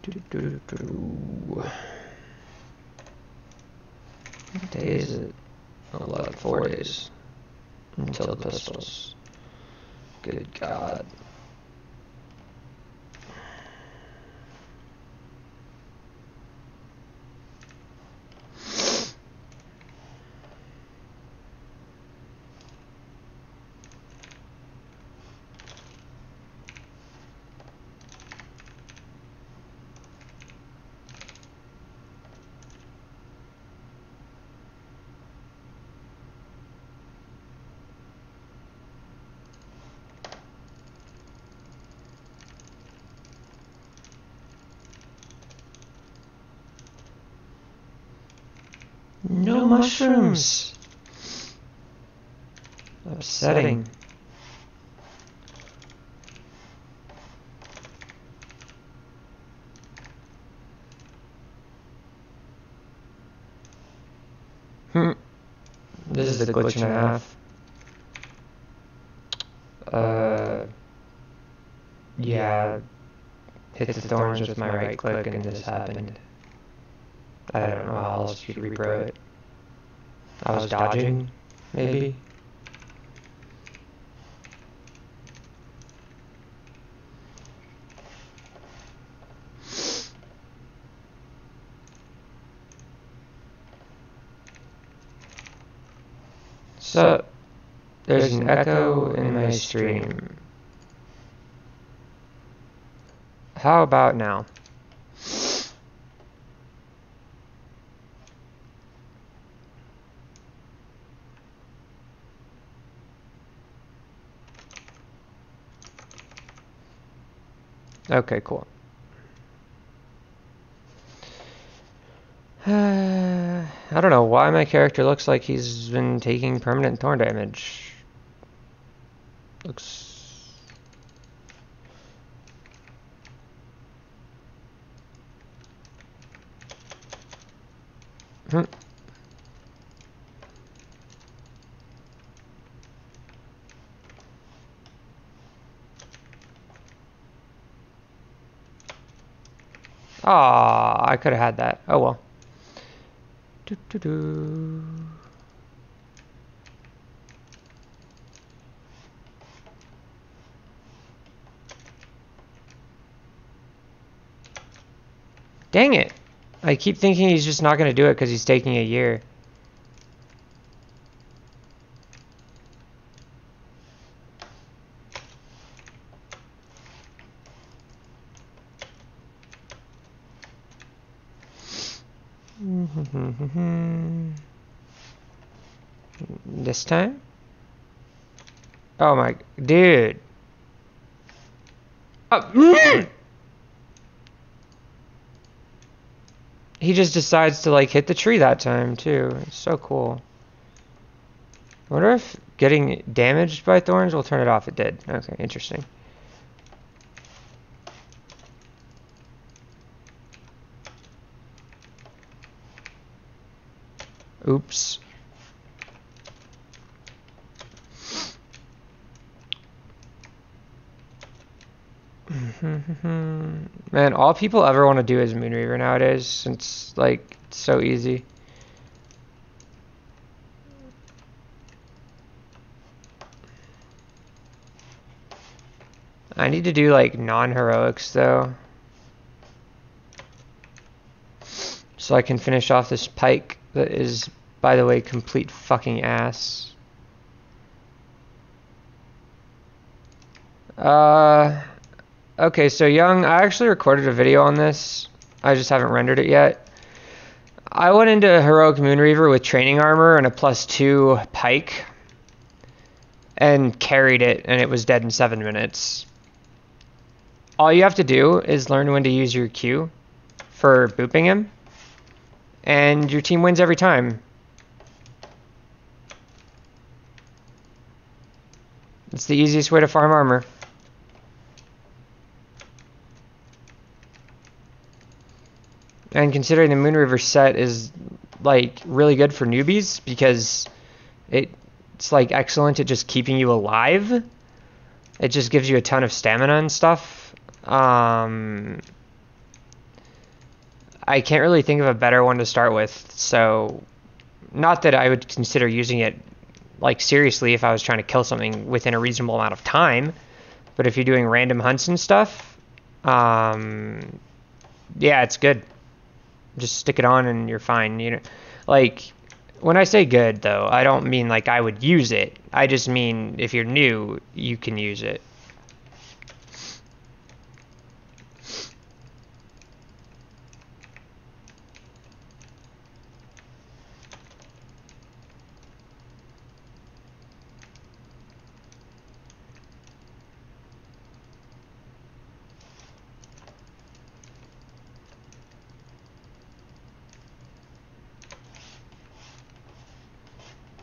What day is it? 4 days until the pistols. Good God. No mushrooms. Upsetting. This is the glitch and a half. Yeah. Hit the thorns with my right click and this happened. I don't know how else you could repro it. I was dodging, maybe? So, there's an echo in my stream. How about now? Okay, cool. I don't know why my character looks like he's been taking permanent thorn damage. Looks... Aw, I could have had that. Oh well. Dang it. I keep thinking he's just not going to do it because he's taking a year. This time? Oh my... Dude. He just decides to, like, hit the tree that time, too. It's so cool. I wonder if getting damaged by thorns will turn it off. It did. Okay, interesting. Oops. Man, all people ever want to do is Moonreaver nowadays, since, like, it's so easy. I need to do, like, non-heroics, though. So I can finish off this pike that is, by the way, complete fucking ass. Okay, so Young, I actually recorded a video on this. I just haven't rendered it yet. I went into Heroic Moonreaver with training armor and a +2 pike. And carried it, and it was dead in 7 minutes. All you have to do is learn when to use your Q for booping him. And your team wins every time. It's the easiest way to farm armor. And considering the Moonreaver set is, like, really good for newbies because it's, like, excellent at just keeping you alive. It just gives you a ton of stamina and stuff. I can't really think of a better one to start with. So, not that I would consider using it like seriously if I was trying to kill something within a reasonable amount of time. But if you're doing random hunts and stuff, yeah, it's good. Just stick it on and you're fine. You know, like when I say good though, I don't mean like I would use it. I just mean if you're new, you can use it.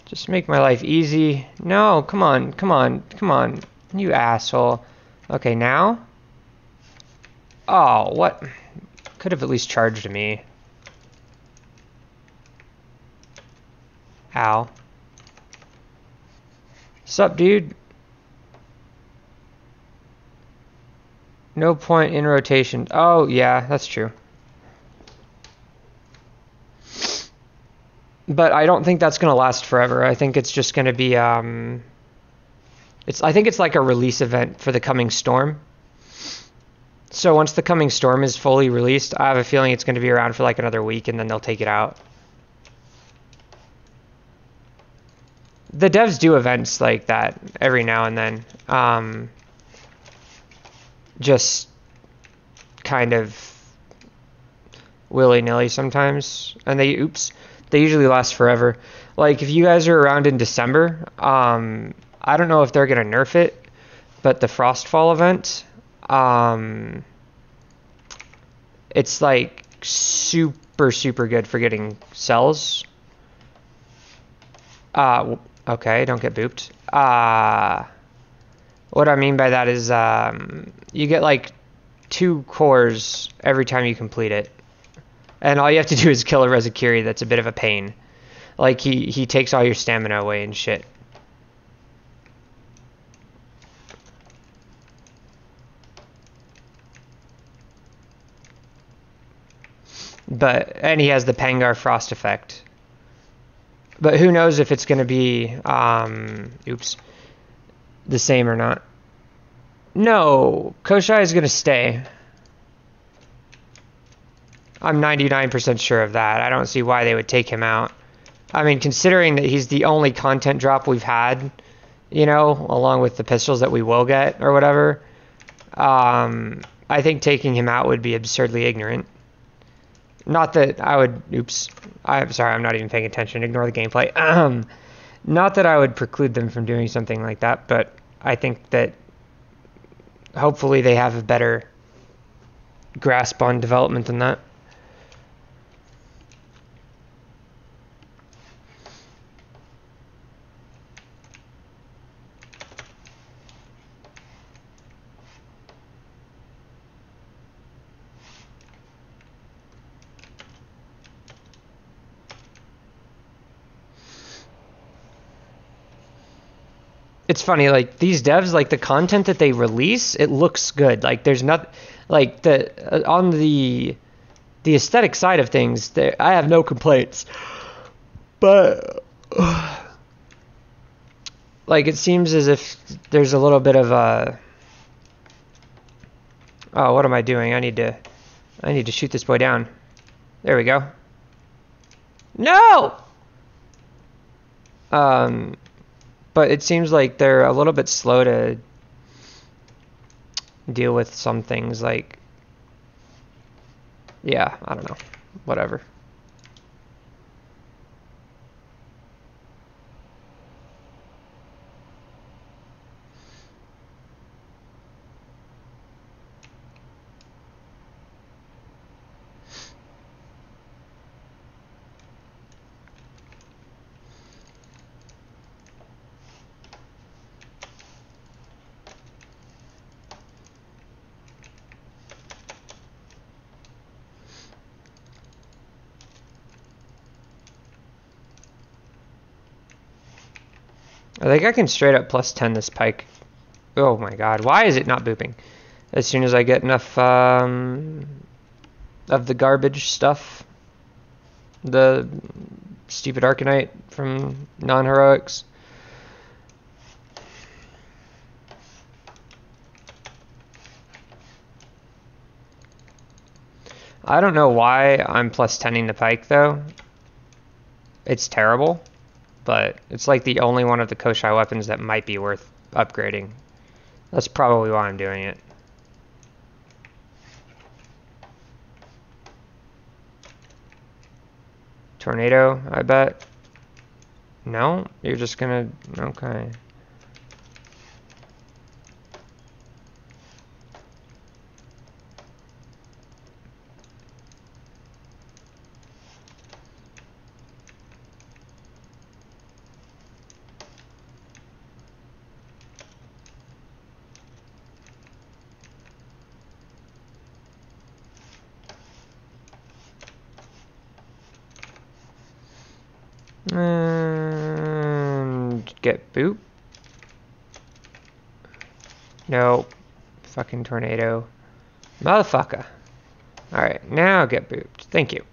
Just make my life easy. No, come on, come on, come on. You asshole. Okay, now? Oh, what? Could have at least charged me. Ow. Sup, dude? No point in rotation. Oh, yeah, that's true. But I don't think that's going to last forever. I think it's just going to be, I think it's like a release event for the coming storm. So once the coming storm is fully released, I have a feeling it's going to be around for like another week and then they'll take it out. The devs do events like that every now and then. Just kind of willy-nilly sometimes. And they usually last forever. Like, if you guys are around in December, I don't know if they're going to nerf it, but the Frostfall event, it's, like, super, super good for getting cells. Okay, don't get booped. What I mean by that is, you get, like, 2 cores every time you complete it. And all you have to do is kill a Rezakiri that's a bit of a pain. Like, he takes all your stamina away and shit. And he has the Pangar Frost effect. But who knows if it's going to be, the same or not. No, Koshai is going to stay. I'm 99% sure of that. I don't see why they would take him out. I mean, considering that he's the only content drop we've had, you know, along with the pistols that we will get or whatever, I think taking him out would be absurdly ignorant. Not that I would... I'm sorry, I'm not even paying attention. Ignore the gameplay. Not that I would preclude them from doing something like that, but I think that hopefully they have a better grasp on development than that. It's funny, like, these devs, like, the content that they release, it looks good. Like, there's not, like, on the aesthetic side of things, I have no complaints. But, like, it seems as if there's a little bit of a... Oh, what am I doing? I need to shoot this boy down. There we go. No! But it seems like they're a little bit slow to deal with some things, like, yeah, I don't know, whatever. I think I can straight up plus 10 this pike. Oh my god, why is it not booping? As soon as I get enough, of the garbage stuff. The stupid Arcanite from non-heroics. I don't know why I'm plus 10ing the Pike though. It's terrible, but it's like the only one of the Koshai weapons that might be worth upgrading. That's probably why I'm doing it. Tornado, I bet. No? You're just gonna... Okay. And get boop. No. Fucking tornado. Motherfucker. Alright, now get booped. Thank you.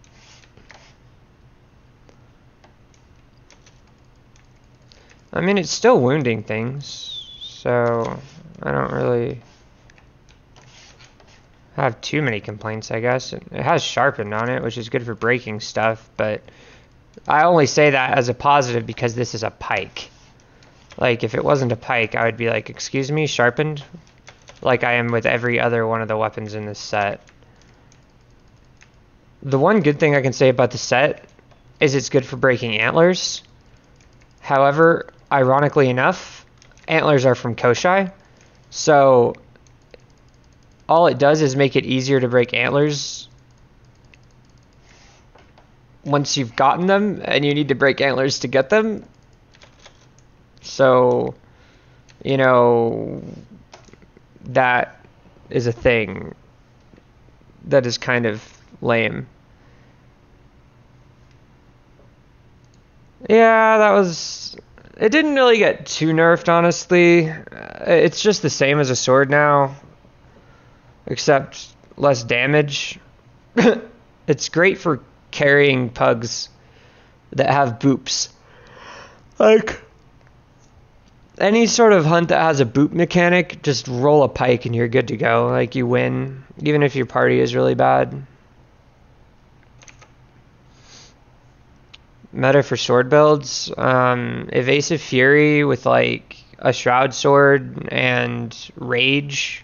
I mean, it's still wounding things, so I don't really have too many complaints, I guess. It has sharpened on it, which is good for breaking stuff, but I only say that as a positive because this is a pike. Like, if it wasn't a pike, I would be like, excuse me, sharpened? Like I am with every other one of the weapons in this set. The one good thing I can say about the set is it's good for breaking antlers. However, ironically enough, antlers are from Koshai, so all it does is make it easier to break antlers once you've gotten them, and you need to break antlers to get them. So, you know, that is a thing that is kind of lame. Yeah, that was... It didn't really get too nerfed, honestly. It's just the same as a sword now, except less damage. It's great for carrying pugs that have boops. Like, any sort of hunt that has a boop mechanic, just roll a pike and you're good to go. Like, you win, even if your party is really bad. Meta for sword builds, Evasive Fury with like a Shroud Sword and Rage.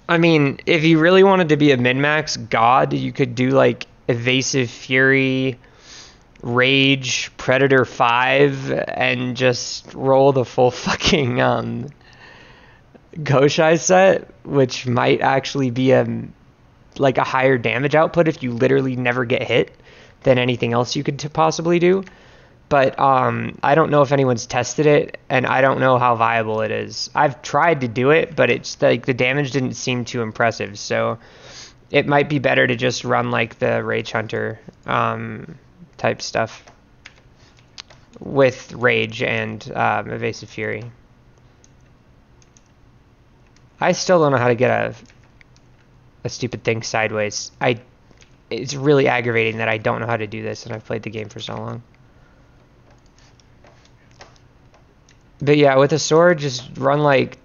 I mean, if you really wanted to be a min-max god, you could do like Evasive Fury, Rage, Predator 5, and just roll the full fucking Koshai set, which might actually be like a higher damage output if you literally never get hit than anything else you could possibly do. But I don't know if anyone's tested it, and I don't know how viable it is. I've tried to do it, but it's like the damage didn't seem too impressive, so it might be better to just run like the Rage Hunter type stuff with Rage and Evasive Fury. I still don't know how to get a stupid thing sideways. It's really aggravating that I don't know how to do this, and I've played the game for so long. But yeah, with a sword, just run like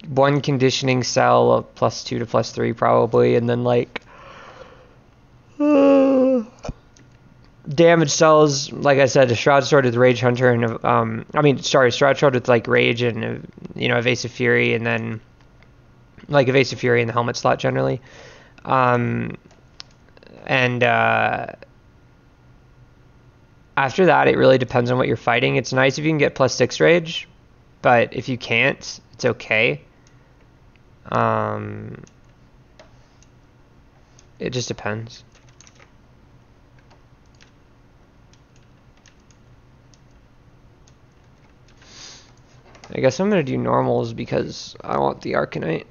one conditioning cell of +2 to +3 probably, and then like damage cells, like I said, a Shroud Sword with Rage Hunter, and Shroud Sword with like Rage and Evasive Fury, and then like Evasive Fury in the helmet slot generally. After that, it really depends on what you're fighting. It's nice if you can get +6 Rage, but if you can't, it's okay. It just depends. I guess I'm going to do normals because I want the Arcanite.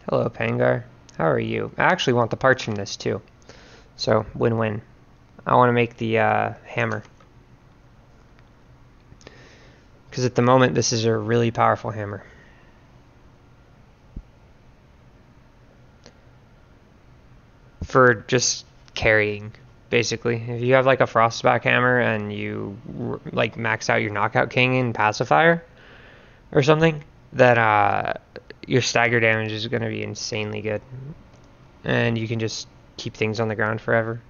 Hello, Pangar. How are you? I actually want the parts from this too. So, win-win. I want to make the hammer. Because at the moment, this is a really powerful hammer. For just carrying, basically. If you have like a frostback hammer and you like max out your knockout king in pacifier or something, then your stagger damage is going to be insanely good. And you can just keep things on the ground forever.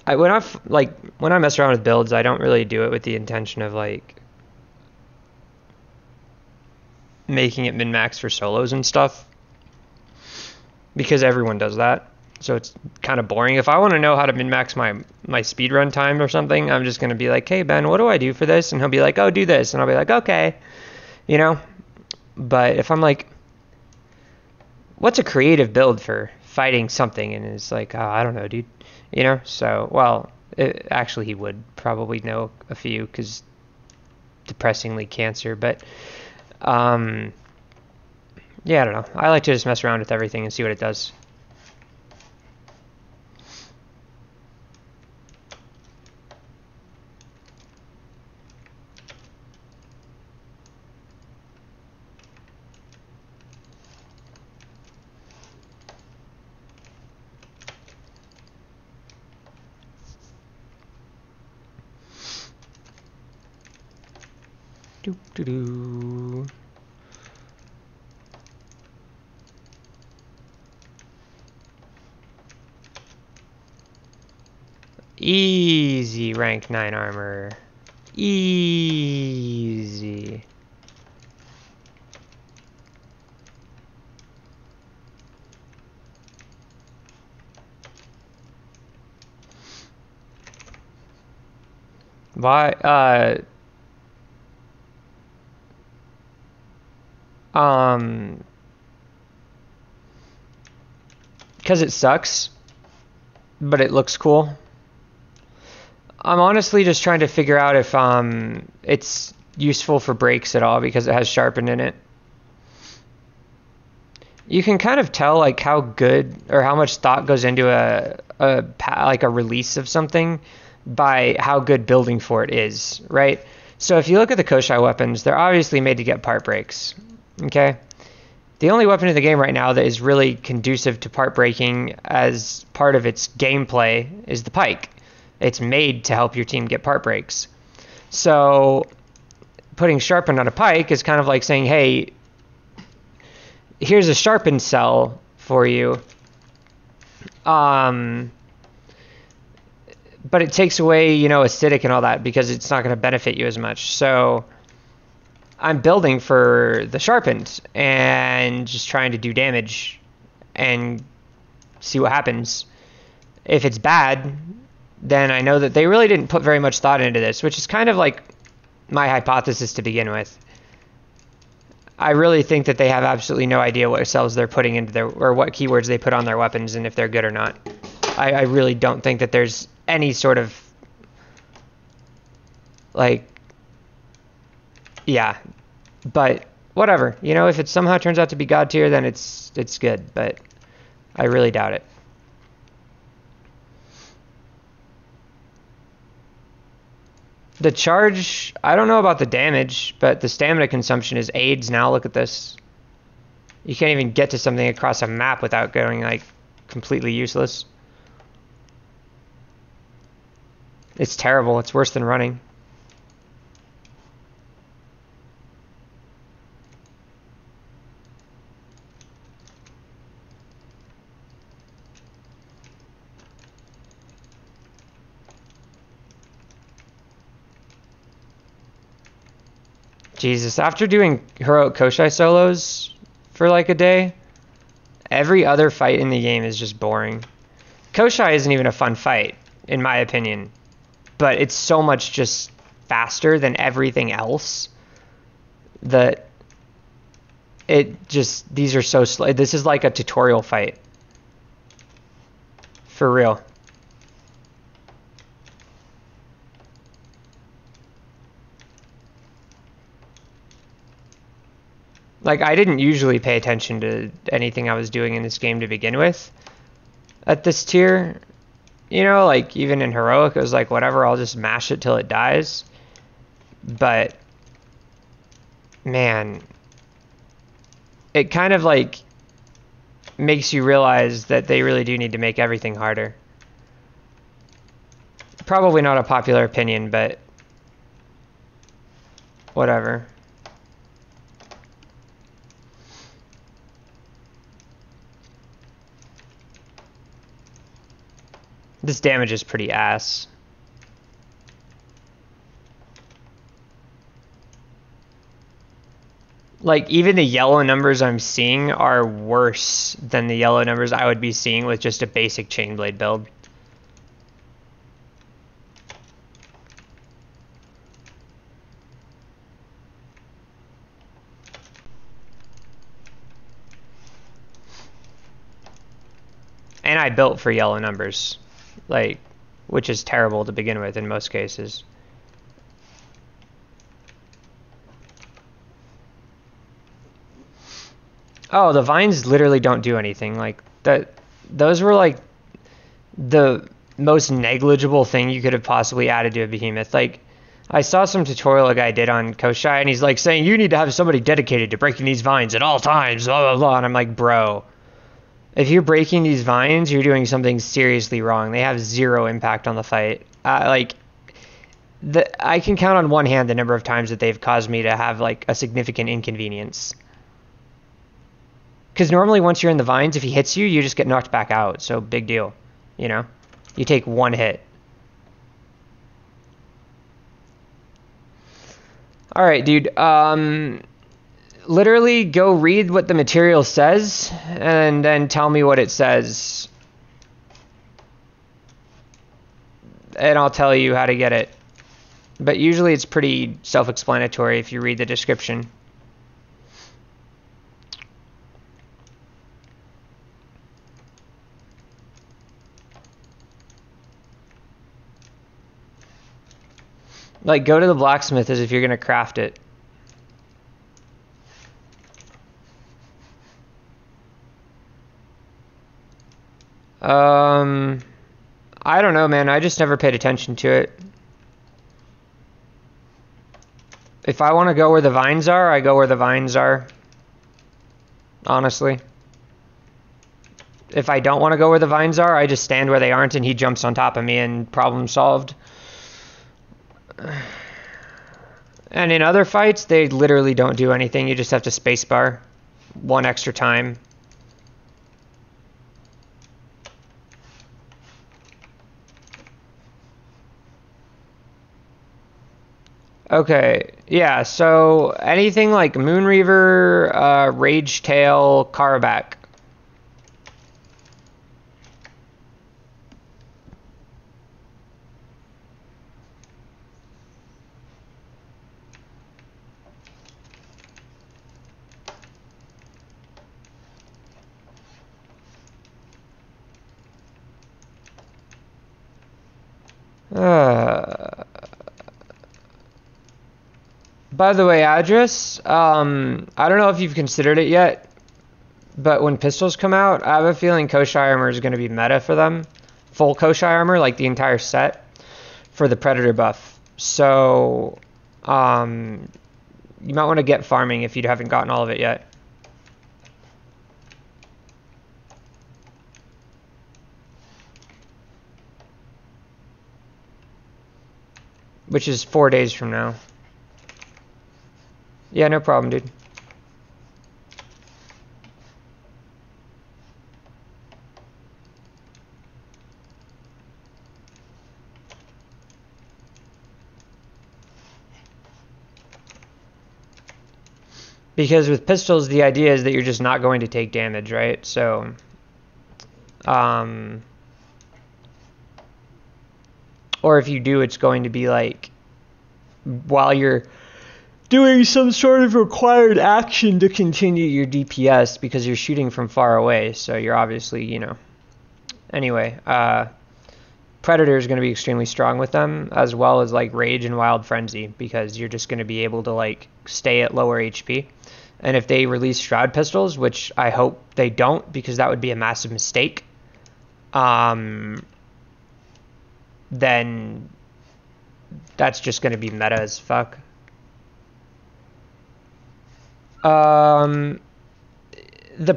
When I mess around with builds, I don't really do it with the intention of like making it min-max for solos and stuff, because everyone does that, so it's kind of boring. If I want to know how to min-max my speedrun time or something, I'm just going to be like, hey Ben, what do I do for this? And he'll be like, oh, do this, and I'll be like, okay, you know. But if I'm like, what's a creative build for fighting something, and it's like, oh, I don't know, dude, you know. So, well, actually he would probably know a few, because depressingly cancer, but yeah, I don't know. I like to just mess around with everything and see what it does. Doo doo doo. Easy rank 9 armor. Easy. Why? Because it sucks, but it looks cool. I'm honestly just trying to figure out if it's useful for breaks at all, because it has sharpened in it. You can kind of tell like how good or how much thought goes into like a release of something by how good building for it is, right? So if you look at the Koshai weapons, they're obviously made to get part breaks. Okay? The only weapon in the game right now that is really conducive to part breaking as part of its gameplay is the pike. It's made to help your team get part breaks. So putting sharpened on a pike is kind of like saying, hey, here's a sharpened cell for you. But it takes away, you know, acidic and all that, because it's not going to benefit you as much. So I'm building for the sharpened and just trying to do damage and see what happens. If it's bad, then I know that they really didn't put very much thought into this, which is kind of like my hypothesis to begin with. I really think that they have absolutely no idea what cells they're putting into their, or what keywords they put on their weapons, and if they're good or not. I really don't think that there's any sort of, like, yeah, but whatever, you know, if it somehow turns out to be god tier, then it's good, but I really doubt it. The charge, I don't know about the damage, but the stamina consumption is AIDS now. Look at this. You can't even get to something across a map without going, like, completely useless. It's terrible. It's worse than running. Jesus, after doing heroic Koshai solos for like a day, every other fight in the game is just boring. Koshai isn't even a fun fight, in my opinion, but it's so much just faster than everything else that it just, these are so slow. This is like a tutorial fight. For real. Like, I didn't usually pay attention to anything I was doing in this game to begin with at this tier. You know, like, even in Heroic, it was like, whatever, I'll just mash it till it dies. But, man, it kind of, like, makes you realize that they really do need to make everything harder. Probably not a popular opinion, but whatever. This damage is pretty ass. Like, even the yellow numbers I'm seeing are worse than the yellow numbers I would be seeing with just a basic Chainblade build. And I built for yellow numbers, like, which is terrible to begin with in most cases. Oh, the vines literally don't do anything. Like, that, those were like the most negligible thing you could have possibly added to a behemoth. Like, I saw some tutorial a guy did on Koshai, and he's like saying you need to have somebody dedicated to breaking these vines at all times, blah blah blah. And I'm like, bro, if you're breaking these vines, you're doing something seriously wrong. They have zero impact on the fight. I can count on one hand the number of times that they've caused me to have like a significant inconvenience. Because normally once you're in the vines, if he hits you, you just get knocked back out. So big deal, you know? You take one hit. All right, dude. Literally go read what the material says and then tell me what it says. And I'll tell you how to get it. But usually it's pretty self-explanatory if you read the description. Like, go to the blacksmith as if you're going to craft it. I don't know, man. I just never paid attention to it. If I want to go where the vines are, I go where the vines are. Honestly. If I don't want to go where the vines are, I just stand where they aren't and he jumps on top of me and problem solved. And in other fights, they literally don't do anything. You just have to spacebar one extra time. Okay, yeah, so anything like Moonreaver, Rage Tail, Karabak. By the way, address, I don't know if you've considered it yet, but when pistols come out, I have a feeling Koshai armor is going to be meta for them. Full Koshai armor, like the entire set, for the Predator buff. So, you might want to get farming if you haven't gotten all of it yet. Which is 4 days from now. Yeah, no problem, dude. Because with pistols, the idea is that you're just not going to take damage, right? So, or if you do, it's going to be like, while you're doing some sort of required action to continue your DPS because you're shooting from far away. So you're obviously, you know. Anyway, Predator is going to be extremely strong with them, as well as like Rage and Wild Frenzy, because you're just going to be able to like stay at lower HP. And if they release Shroud pistols, which I hope they don't, because that would be a massive mistake, then that's just going to be meta as fuck. The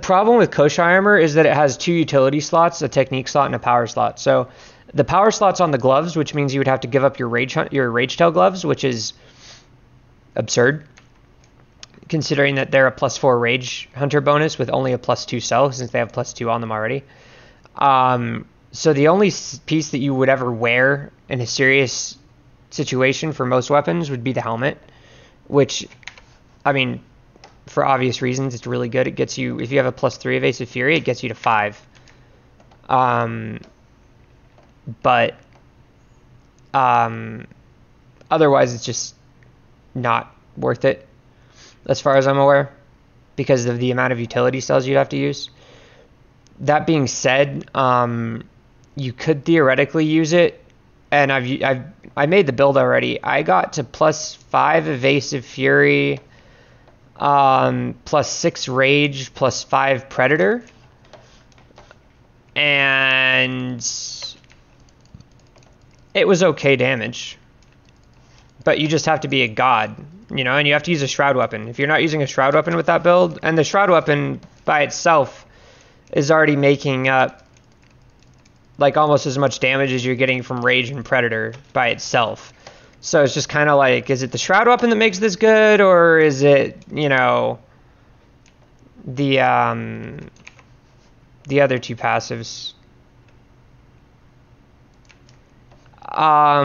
problem with Koshai armor is that it has 2 utility slots, a technique slot and a power slot. So the power slot's on the gloves, which means you would have to give up your rage tail gloves, which is absurd, considering that they're a +4 rage hunter bonus with only a +2 cell, since they have +2 on them already. So the only piece that you would ever wear in a serious situation for most weapons would be the helmet, which, I mean, for obvious reasons, it's really good. It gets you, if you have a +3 evasive fury, it gets you to 5. But otherwise, it's just not worth it, as far as I'm aware, because of the amount of utility cells you'd have to use. That being said, you could theoretically use it, and I made the build already. I got to +5 evasive fury, +6 rage, +5 predator, and it was okay damage. But you just have to be a god, you know, and you have to use a shroud weapon. If you're not using a shroud weapon with that build, and the shroud weapon by itself is already making up like almost as much damage as you're getting from rage and predator by itself. So it's just kind of like, is it the shroud weapon that makes this good, or is it, you know, the other 2 passives? I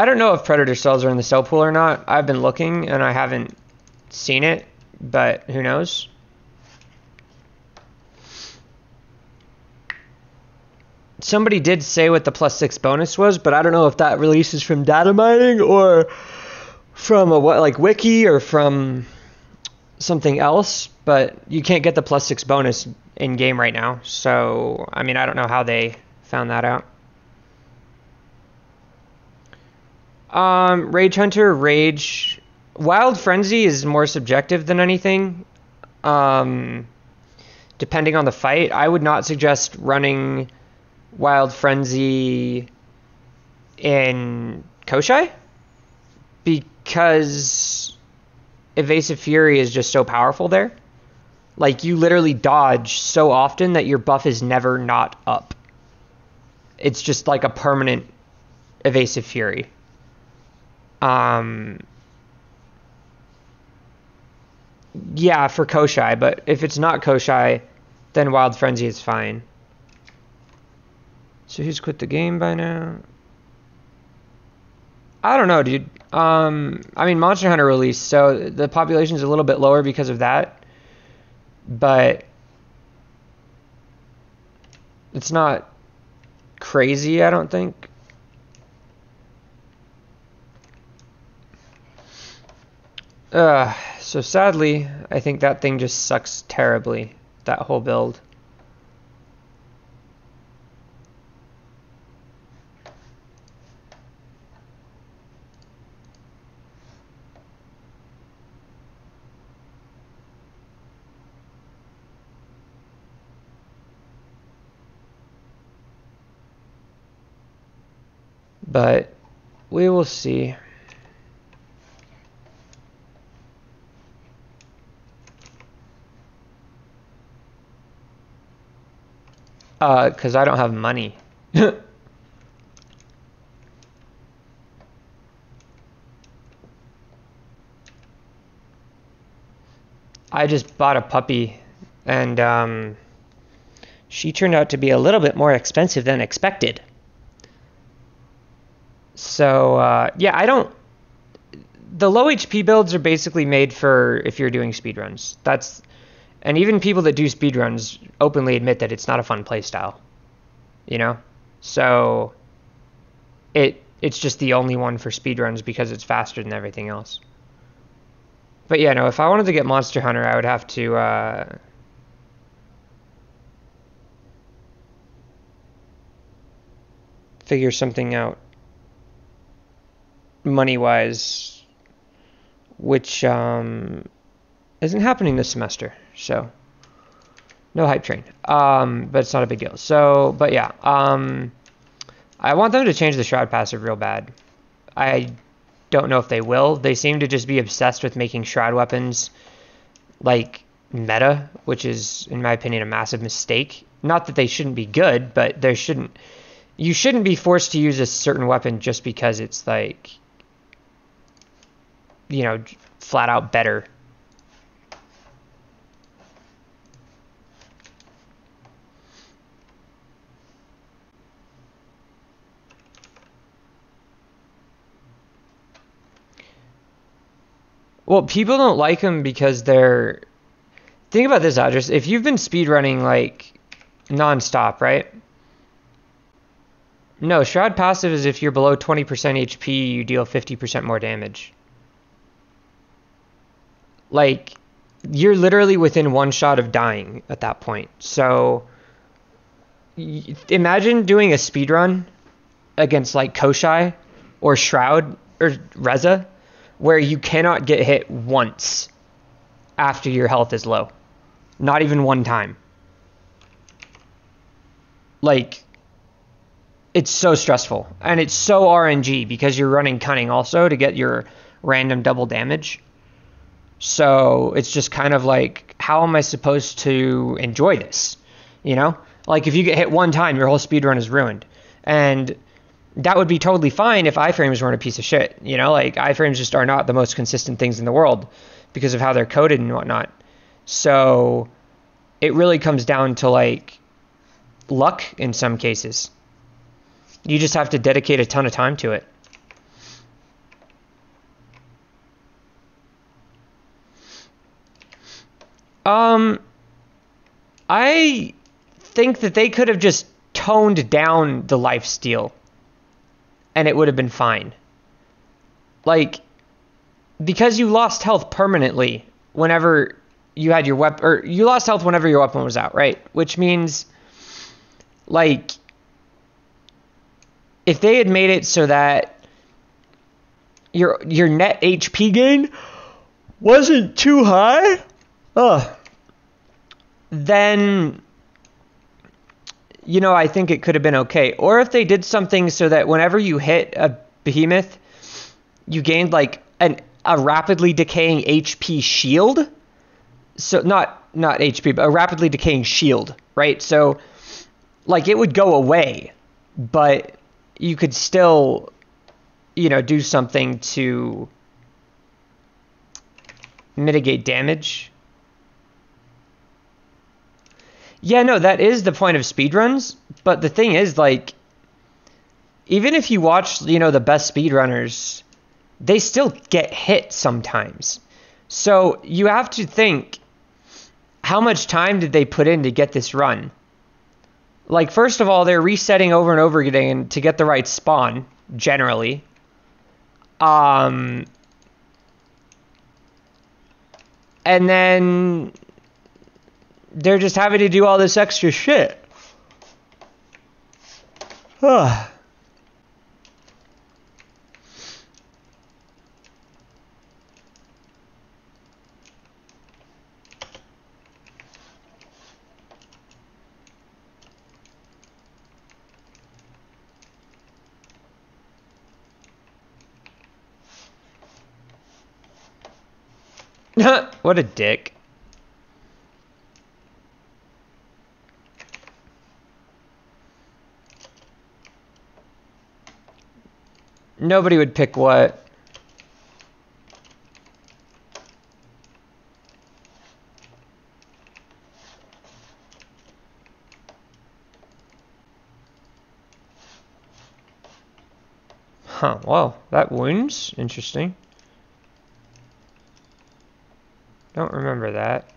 don't know if predator cells are in the cell pool or not. I've been looking and I haven't seen it, but who knows? Somebody did say what the +6 bonus was, but I don't know if that releases from data mining or from a like wiki or from something else. But you can't get the +6 bonus in game right now, so I mean, I don't know how they found that out. Rage Hunter, Rage, Wild Frenzy is more subjective than anything. Depending on the fight, I would not suggest running Wild Frenzy in Koshai, because Evasive Fury is just so powerful there. Like, you literally dodge so often that your buff is never not up. It's just like a permanent Evasive Fury. Yeah, for Koshai, but if it's not Koshai, then Wild Frenzy is fine. So who's quit the game by now? I don't know, dude. I mean, Monster Hunter released, so the population's a little bit lower because of that. But it's not crazy, I don't think. So sadly, I think that thing just sucks terribly, that whole build. But we will see. Because I don't have money. I just bought a puppy, and she turned out to be a little bit more expensive than expected. So, yeah, I don't... The low HP builds are basically made for if you're doing speedruns. That's... And even people that do speedruns openly admit that it's not a fun playstyle, you know? So it's just the only one for speedruns because it's faster than everything else. But yeah, no, if I wanted to get Monster Hunter, I would have to figure something out money-wise which isn't happening this semester. So no hype train. But it's not a big deal. So, but yeah, I want them to change the Shroud passive real bad. I don't know if they will. They seem to just be obsessed with making Shroud weapons like meta, which is, in my opinion, a massive mistake. Not that they shouldn't be good, but you shouldn't be forced to use a certain weapon just because it's like, you know, flat out better. Well, people don't like them because they're... Think about this, Address. If you've been speedrunning, like, non-stop, right? No, Shroud passive is if you're below 20% HP, you deal 50% more damage. Like, you're literally within one shot of dying at that point. So, imagine doing a speedrun against, like, Koshai or Shroud or Reza, where you cannot get hit once after your health is low. Not even one time. Like, it's so stressful. And it's so RNG because you're running Cunning also to get your random double damage. So it's just kind of like, how am I supposed to enjoy this? You know? Like, if you get hit one time, your whole speedrun is ruined. And that would be totally fine if iframes weren't a piece of shit. You know, like, iframes just are not the most consistent things in the world because of how they're coded and whatnot. So it really comes down to, like, luck in some cases. You just have to dedicate a ton of time to it. I think that they could have just toned down the lifesteal and it would have been fine. Like, because you lost health permanently whenever you had your weapon, or you lost health whenever your weapon was out, right? Which means, like, if they had made it so that your net HP gain wasn't too high, then, you know, I think it could have been okay. Or if they did something so that whenever you hit a behemoth, you gained like a rapidly decaying HP shield. So not HP, but a rapidly decaying shield, right? So like it would go away, but you could still, you know, do something to mitigate damage. Yeah, no, that is the point of speedruns, but the thing is, like, even if you watch, you know, the best speedrunners, they still get hit sometimes. So you have to think, how much time did they put in to get this run? Like, first of all, they're resetting over and over again to get the right spawn, generally. And then they're just having to do all this extra shit. What a dick. Nobody would pick what? Huh, well, that wounds. Interesting. Don't remember that.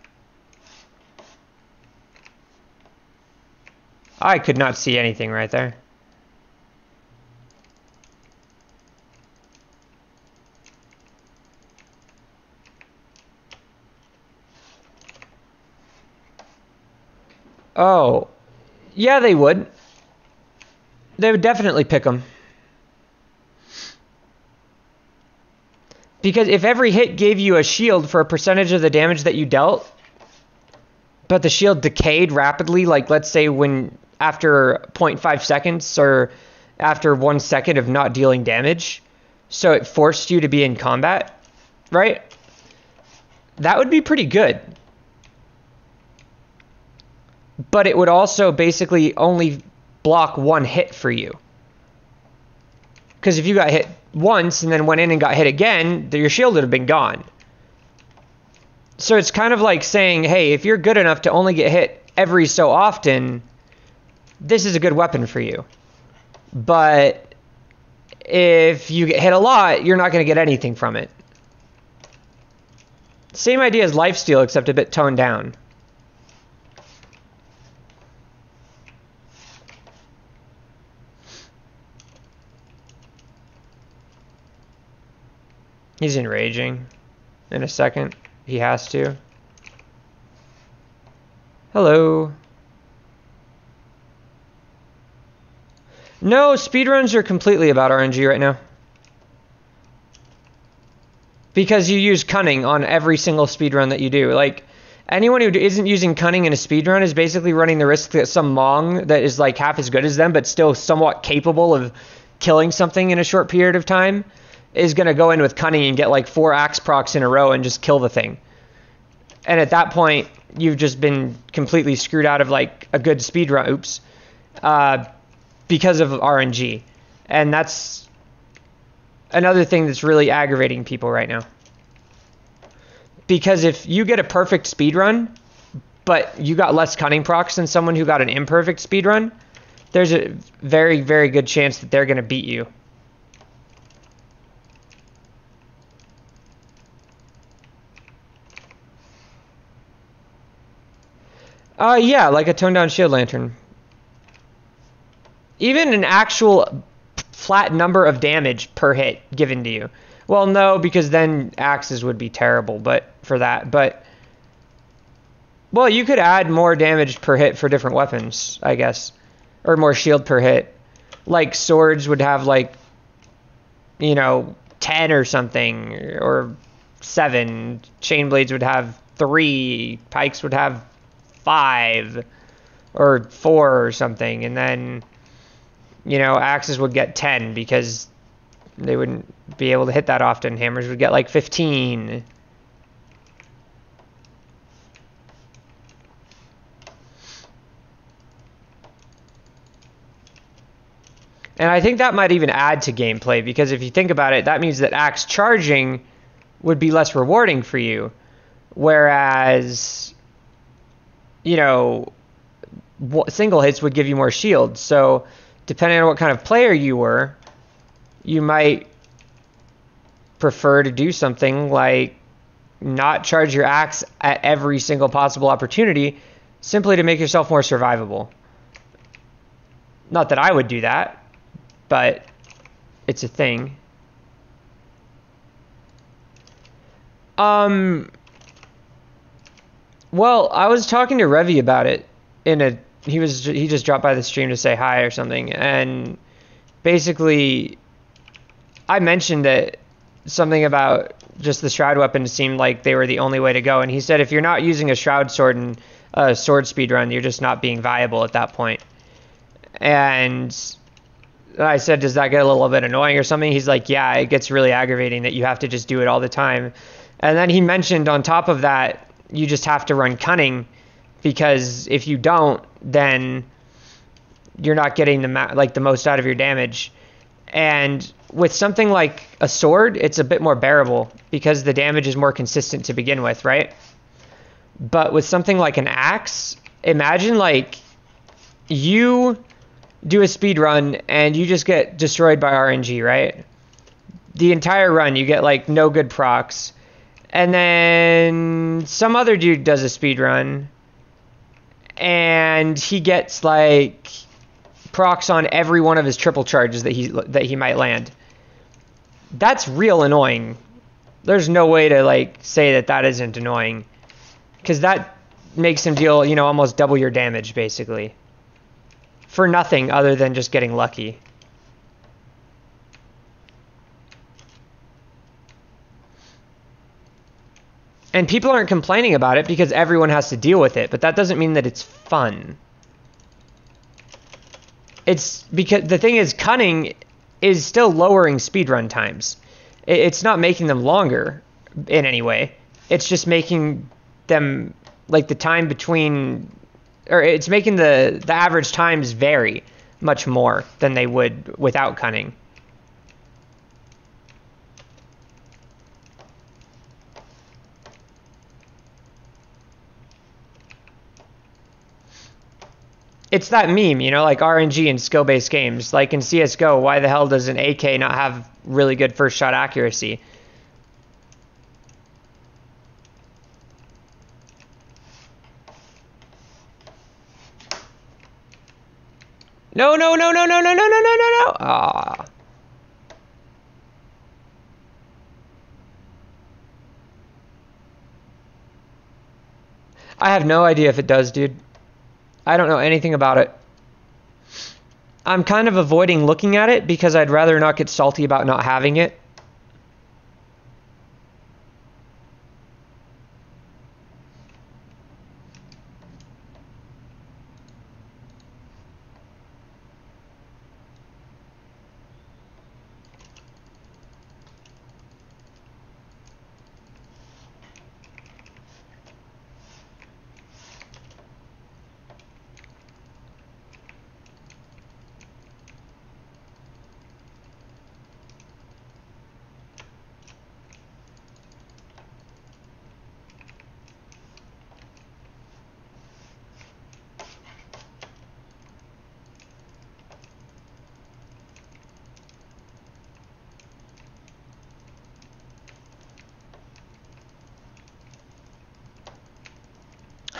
I could not see anything right there. Oh, yeah, they would. They would definitely pick them. Because if every hit gave you a shield for a percentage of the damage that you dealt, but the shield decayed rapidly, like let's say when after 0.5 seconds or after 1 second of not dealing damage, so it forced you to be in combat, right? That would be pretty good. But it would also basically only block one hit for you. Because if you got hit once and then went in and got hit again, your shield would have been gone. So it's kind of like saying, hey, if you're good enough to only get hit every so often, this is a good weapon for you. But if you get hit a lot, you're not going to get anything from it. Same idea as lifesteal, except a bit toned down. He's enraging in a second. He has to. Hello. No, speedruns are completely about RNG right now. Because you use cunning on every single speedrun that you do. Like, anyone who isn't using cunning in a speedrun is basically running the risk that some Mong that is like half as good as them, but still somewhat capable of killing something in a short period of time, is going to go in with cunning and get like 4 axe procs in a row and just kill the thing. And at that point, you've just been completely screwed out of like a good speedrun. Oops. Because of RNG. And that's another thing that's really aggravating people right now. Because if you get a perfect speedrun, but you got less cunning procs than someone who got an imperfect speedrun, there's a very, very good chance that they're going to beat you. Yeah, like a toned down shield lantern. Even an actual flat number of damage per hit given to you. Well, no, because then axes would be terrible, but for that. But, well, you could add more damage per hit for different weapons, I guess. Or more shield per hit. Like swords would have like, you know, 10 or something, or 7. Chain blades would have 3. Pikes would have 5 or 4 or something, and then, you know, axes would get 10 because they wouldn't be able to hit that often. Hammers would get like 15. And I think that might even add to gameplay, because if you think about it, that means that axe charging would be less rewarding for you, whereas, you know, single hits would give you more shield. So depending on what kind of player you were, you might prefer to do something like not charge your axe at every single possible opportunity, simply to make yourself more survivable. Not that I would do that, but it's a thing. Well, I was talking to Revy about it he just dropped by the stream to say hi or something, and basically I mentioned that something about just the shroud weapon seemed like they were the only way to go, and he said if you're not using a shroud sword and a sword speedrun, you're just not being viable at that point. And I said, does that get a little bit annoying or something? He's like, yeah, it gets really aggravating that you have to just do it all the time. And then he mentioned on top of that, you just have to run cunning, because if you don't, then you're not getting the most out of your damage. And with something like a sword, it's a bit more bearable because the damage is more consistent to begin with, right? But with something like an axe, imagine like you do a speed run and you just get destroyed by RNG, right? The entire run you get like no good procs, and then some other dude does a speed run and he gets like procs on every one of his triple charges that he might land. That's real annoying. There's no way to like say that isn't annoying, because that makes him deal, you know, almost double your damage basically for nothing other than just getting lucky. And people aren't complaining about it because everyone has to deal with it, but that doesn't mean that it's fun. It's because the thing is, cunning is still lowering speedrun times. It's not making them longer in any way. It's just making them, like, the time between, or it's making the average times vary much more than they would without cunning. It's that meme, you know, like RNG in skill-based games. Like in CSGO, why the hell does an AK not have really good first shot accuracy? No, no, no, no, no, no, no, no, no, no, no. Ah. I have no idea if it does, dude. I don't know anything about it. I'm kind of avoiding looking at it because I'd rather not get salty about not having it.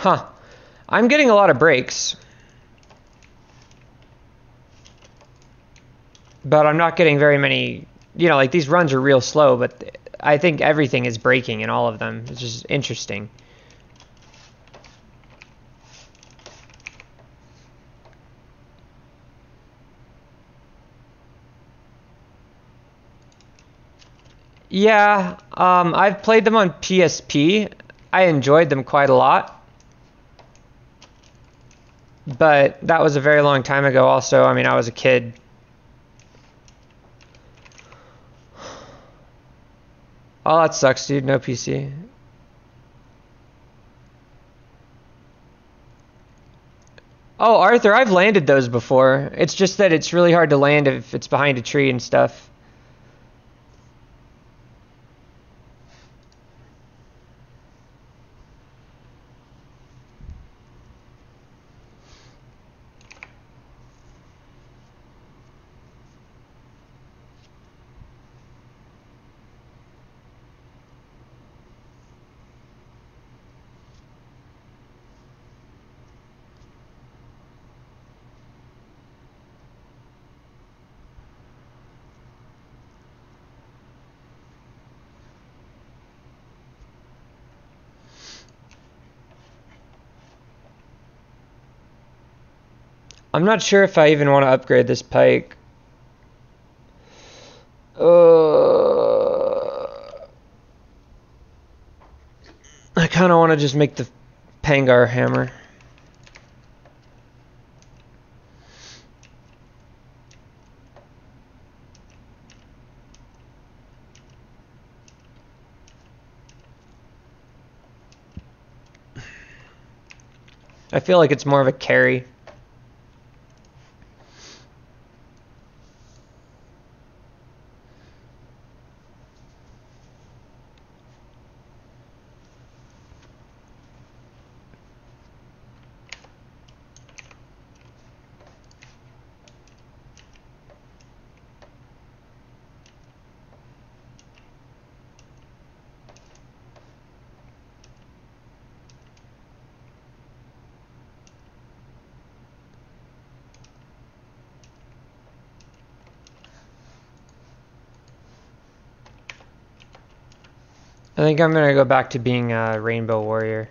Huh. I'm getting a lot of breaks. But I'm not getting very many, you know, like these runs are real slow, but I think everything is breaking in all of them. It's just interesting. Yeah, I've played them on PSP. I enjoyed them quite a lot. But that was a very long time ago also. I mean, I was a kid. Oh, that sucks, dude. No PC. Oh, Arthur, I've landed those before. It's just that it's really hard to land if it's behind a tree and stuff. I'm not sure if I even want to upgrade this pike. I kind of want to just make the Pangar hammer. I feel like it's more of a carry. I think I'm gonna go back to being a Rainbow Warrior.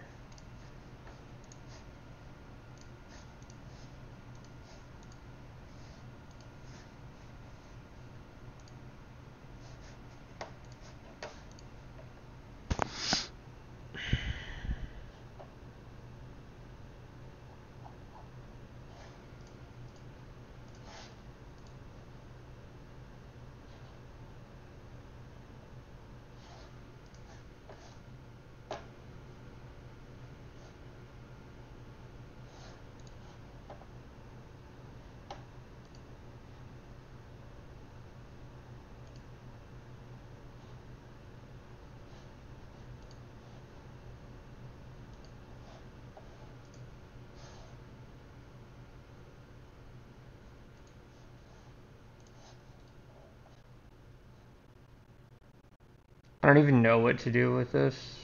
don't even know what to do with this.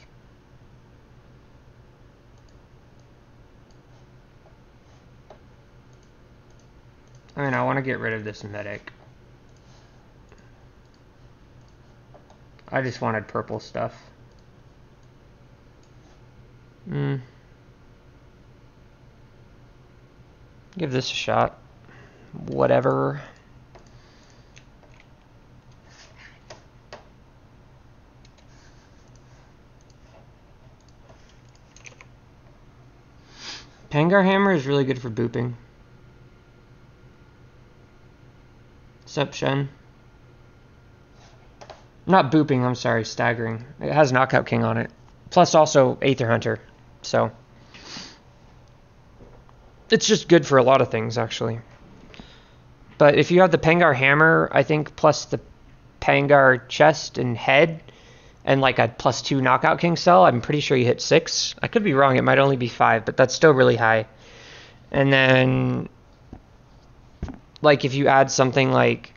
I mean, I want to get rid of this medic. I just wanted purple stuff. Give this a shot. Whatever. Pangar Hammer is really good for booping. Sup, Shen? Not booping, I'm sorry, staggering. It has Knockout King on it. Plus also Aether Hunter. So it's just good for a lot of things, actually. But if you have the Pangar Hammer, I think, plus the Pangar chest and head, and like a +2 Knockout King cell, I'm pretty sure you hit 6. I could be wrong, it might only be 5, but that's still really high. And then, like, if you add something like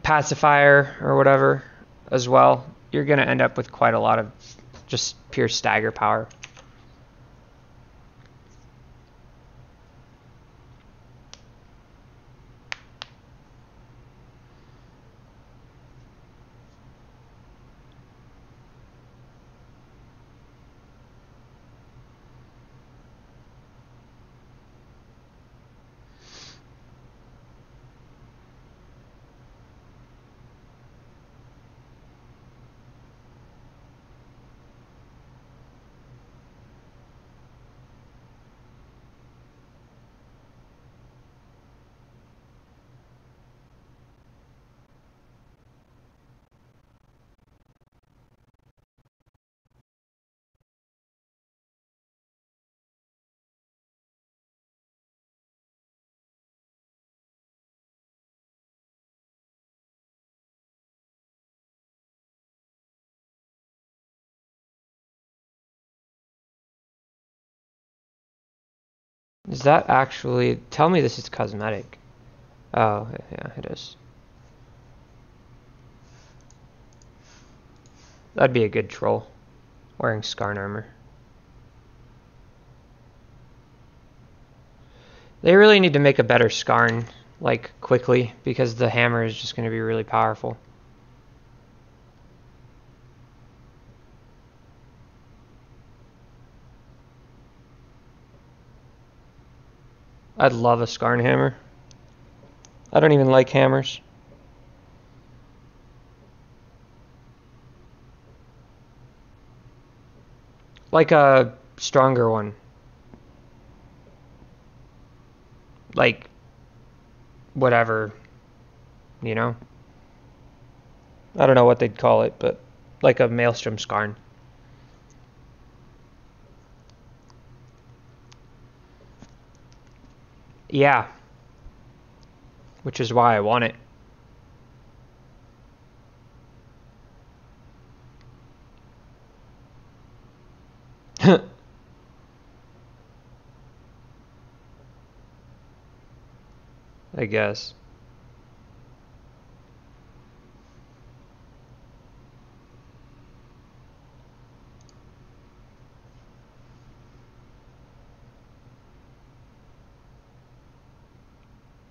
Pacifier or whatever as well, you're going to end up with quite a lot of just pure stagger power. Is that actually... Tell me this is cosmetic. Oh, yeah, it is. That'd be a good troll. Wearing Skarn armor. They really need to make a better Skarn, like, quickly, because the hammer is just going to be really powerful. I'd love a Skarn hammer. I don't even like hammers. Like a stronger one. Like, whatever, you know? I don't know what they'd call it, but like a Maelstrom Skarn. Yeah. Which is why I want it. I guess.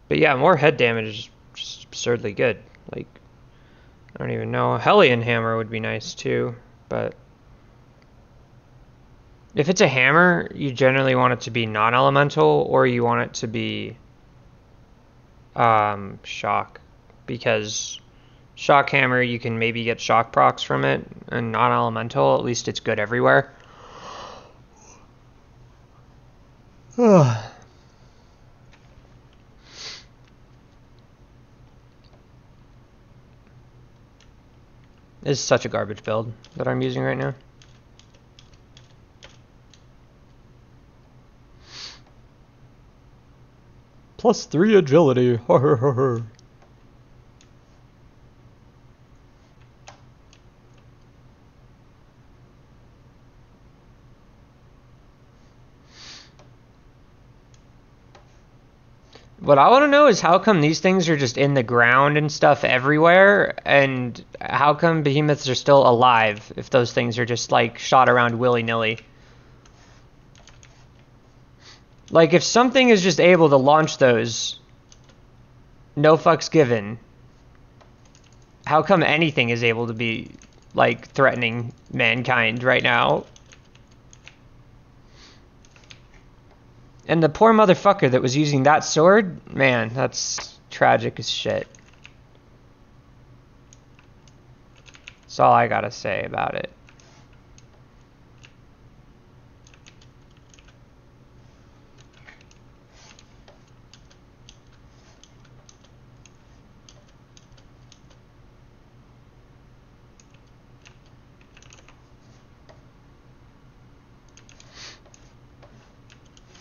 But yeah, more head damage is just absurdly good. Like, I don't even know. A Hellion hammer would be nice too, but if it's a hammer, you generally want it to be non-elemental, or you want it to be shock, because shock hammer, you can maybe get shock procs from it, and non-elemental, at least it's good everywhere. This is such a garbage build that I'm using right now. +3 agility. What I want to know is how come these things are just in the ground and stuff everywhere, and how come behemoths are still alive if those things are just like shot around willy-nilly? Like if something is just able to launch those, no fucks given, how come anything is able to be like threatening mankind right now? And the poor motherfucker that was using that sword, man, that's tragic as shit. That's all I gotta say about it.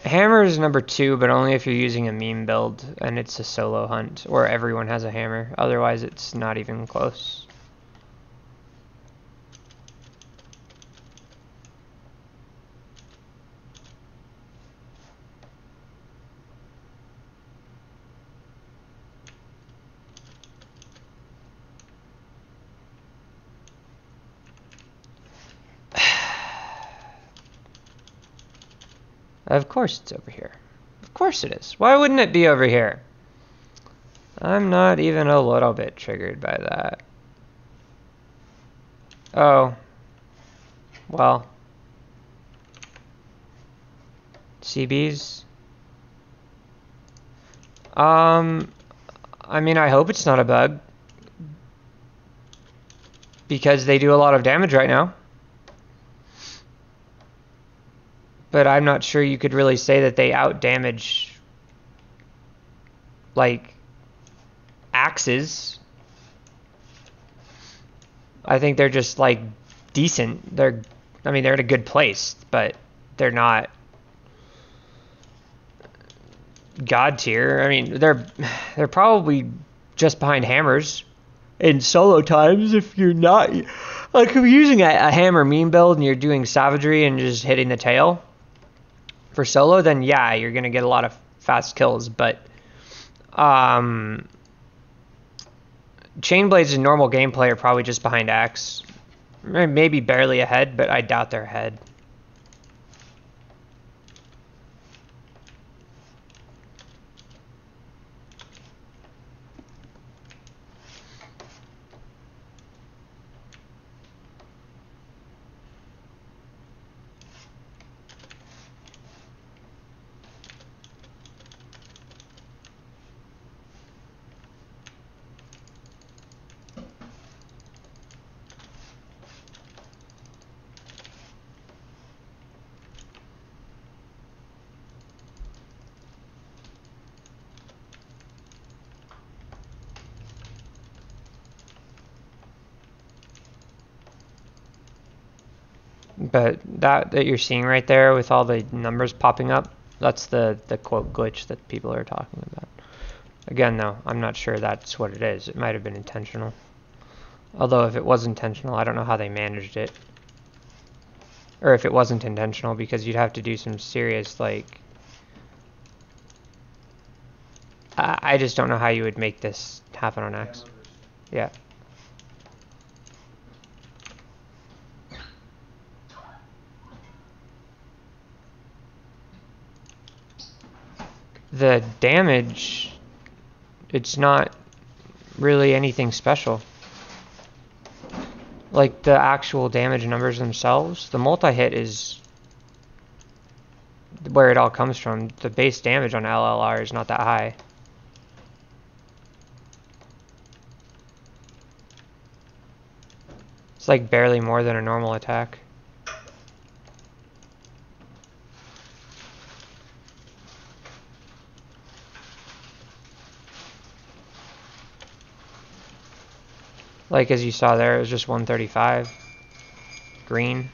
Hammer is number 2, but only if you're using a meme build and it's a solo hunt, or everyone has a hammer. Otherwise, it's not even close. Of course it's over here. Of course it is. Why wouldn't it be over here? I'm not even a little bit triggered by that. Oh. Well. CBs? I mean, I hope it's not a bug. Because they do a lot of damage right now. But I'm not sure you could really say that they out-damage, like, axes. I think they're just, like, decent. I mean, they're in a good place, but they're not god tier. I mean, they're probably just behind hammers in solo times if you're not... Like, if you're using a hammer meme build and you're doing savagery and just hitting the tail... For solo, then yeah, you're gonna get a lot of fast kills, but Chainblades in normal gameplay are probably just behind Axe. Maybe barely ahead, but I doubt they're ahead. But that you're seeing right there with all the numbers popping up, that's the quote glitch that people are talking about. Again, though, I'm not sure that's what it is. It might have been intentional. Although if it was intentional, I don't know how they managed it. Or if it wasn't intentional, because you'd have to do some serious, like... I just don't know how you would make this happen on X. Yeah. The damage, it's not really anything special. Like the actual damage numbers themselves, the multi-hit is where it all comes from. The base damage on LLR is not that high. It's like barely more than a normal attack. Like as you saw there, it was just 135. Green.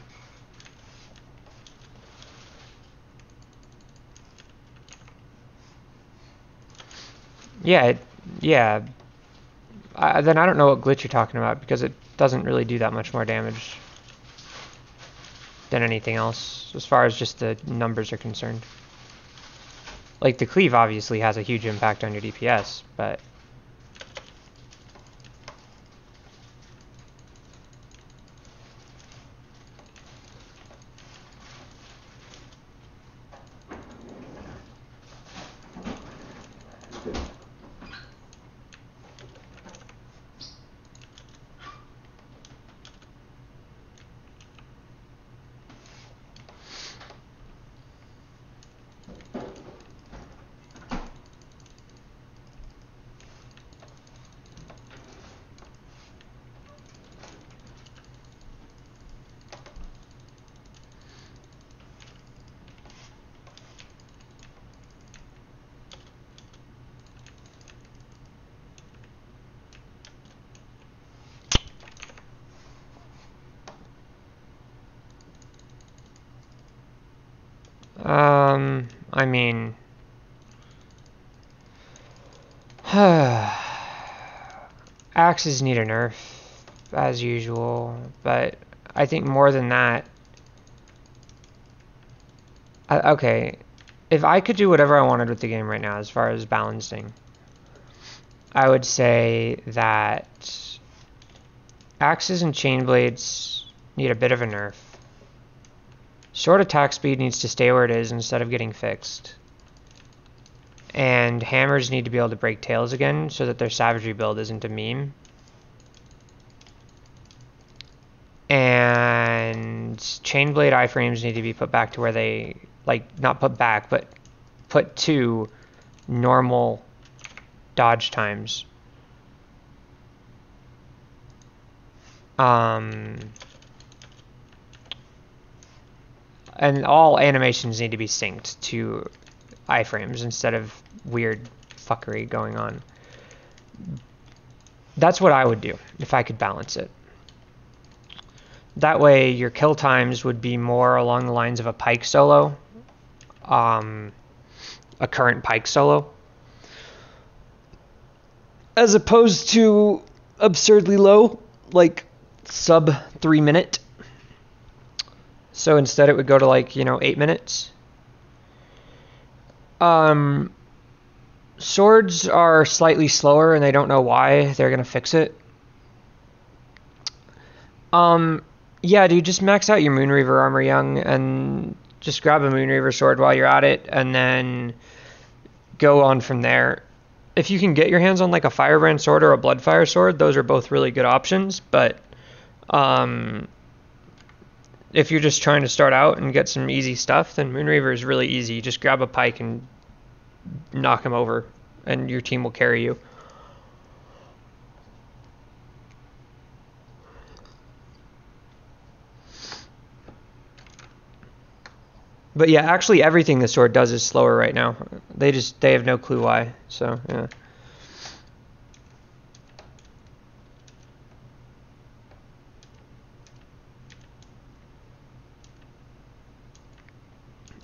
Yeah, yeah. Then I don't know what glitch you're talking about, because it doesn't really do that much more damage than anything else, as far as just the numbers are concerned. Like, the cleave obviously has a huge impact on your DPS, but... I mean... Axes need a nerf, as usual, but I think more than that... okay, if I could do whatever I wanted with the game right now as far as balancing, I would say that axes and chain blades need a bit of a nerf. Sword attack speed needs to stay where it is instead of getting fixed. And hammers need to be able to break tails again so that their savagery build isn't a meme. And chain blade iframes need to be put back to where they, like, not put back, but put to normal dodge times. And all animations need to be synced to iframes instead of weird fuckery going on. That's what I would do if I could balance it. That way your kill times would be more along the lines of a pike solo, a current pike solo, as opposed to absurdly low, like sub 3 minute. So instead it would go to, like, 8 minutes. Swords are slightly slower and they don't know why. They're gonna fix it. Yeah, dude, just max out your Moonreaver armor, Young, and just grab a Moonreaver sword while you're at it, and then go on from there. If you can get your hands on, like, a Firebrand sword or a Bloodfire sword, those are both really good options, but if you're just trying to start out and get some easy stuff, then Moonreaver is really easy. You just grab a pike and knock him over, and your team will carry you. But yeah, actually everything the sword does is slower right now. They have no clue why, so yeah.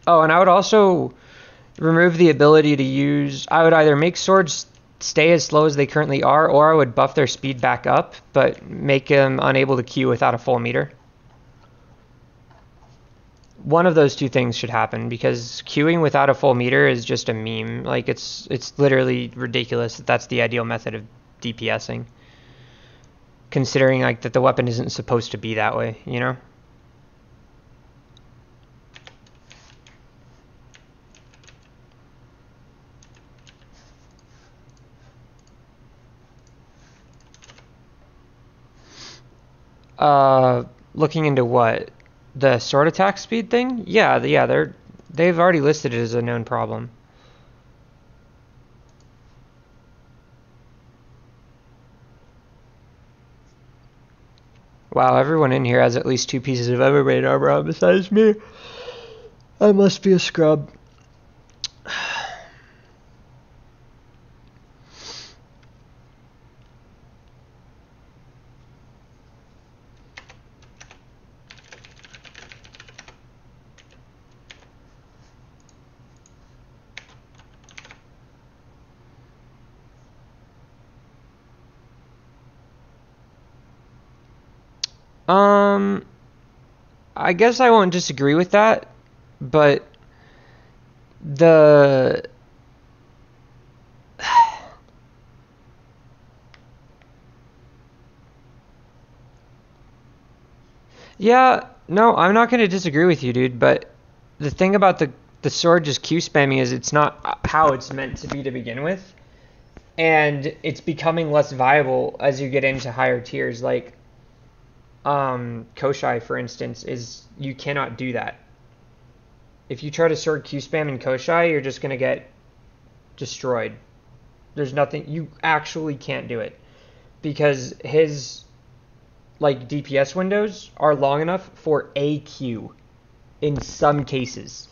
Oh, and I would also remove the ability to use... I would either make swords stay as slow as they currently are, or I would buff their speed back up, but make them unable to queue without a full meter. One of those two things should happen, because queuing without a full meter is just a meme. Like, it's literally ridiculous that that's the ideal method of DPSing. Considering, like, that the weapon isn't supposed to be that way, you know? Looking into what? The sword attack speed thing? Yeah, they've already listed it as a known problem. Wow, everyone in here has at least 2 pieces of Everbrain armor on besides me. I must be a scrub. I guess I won't disagree with that, but the Yeah, no, I'm not going to disagree with you, dude, but the thing about the sword just Q spamming is it's not how it's meant to be to begin with. And it's becoming less viable as you get into higher tiers. Like, Koshai, for instance, is you cannot do that. If you try to sword Q spam in Koshai, you're just going to get destroyed. There's nothing, you actually can't do it. Because his, like, DPS windows are long enough for a Q in some cases.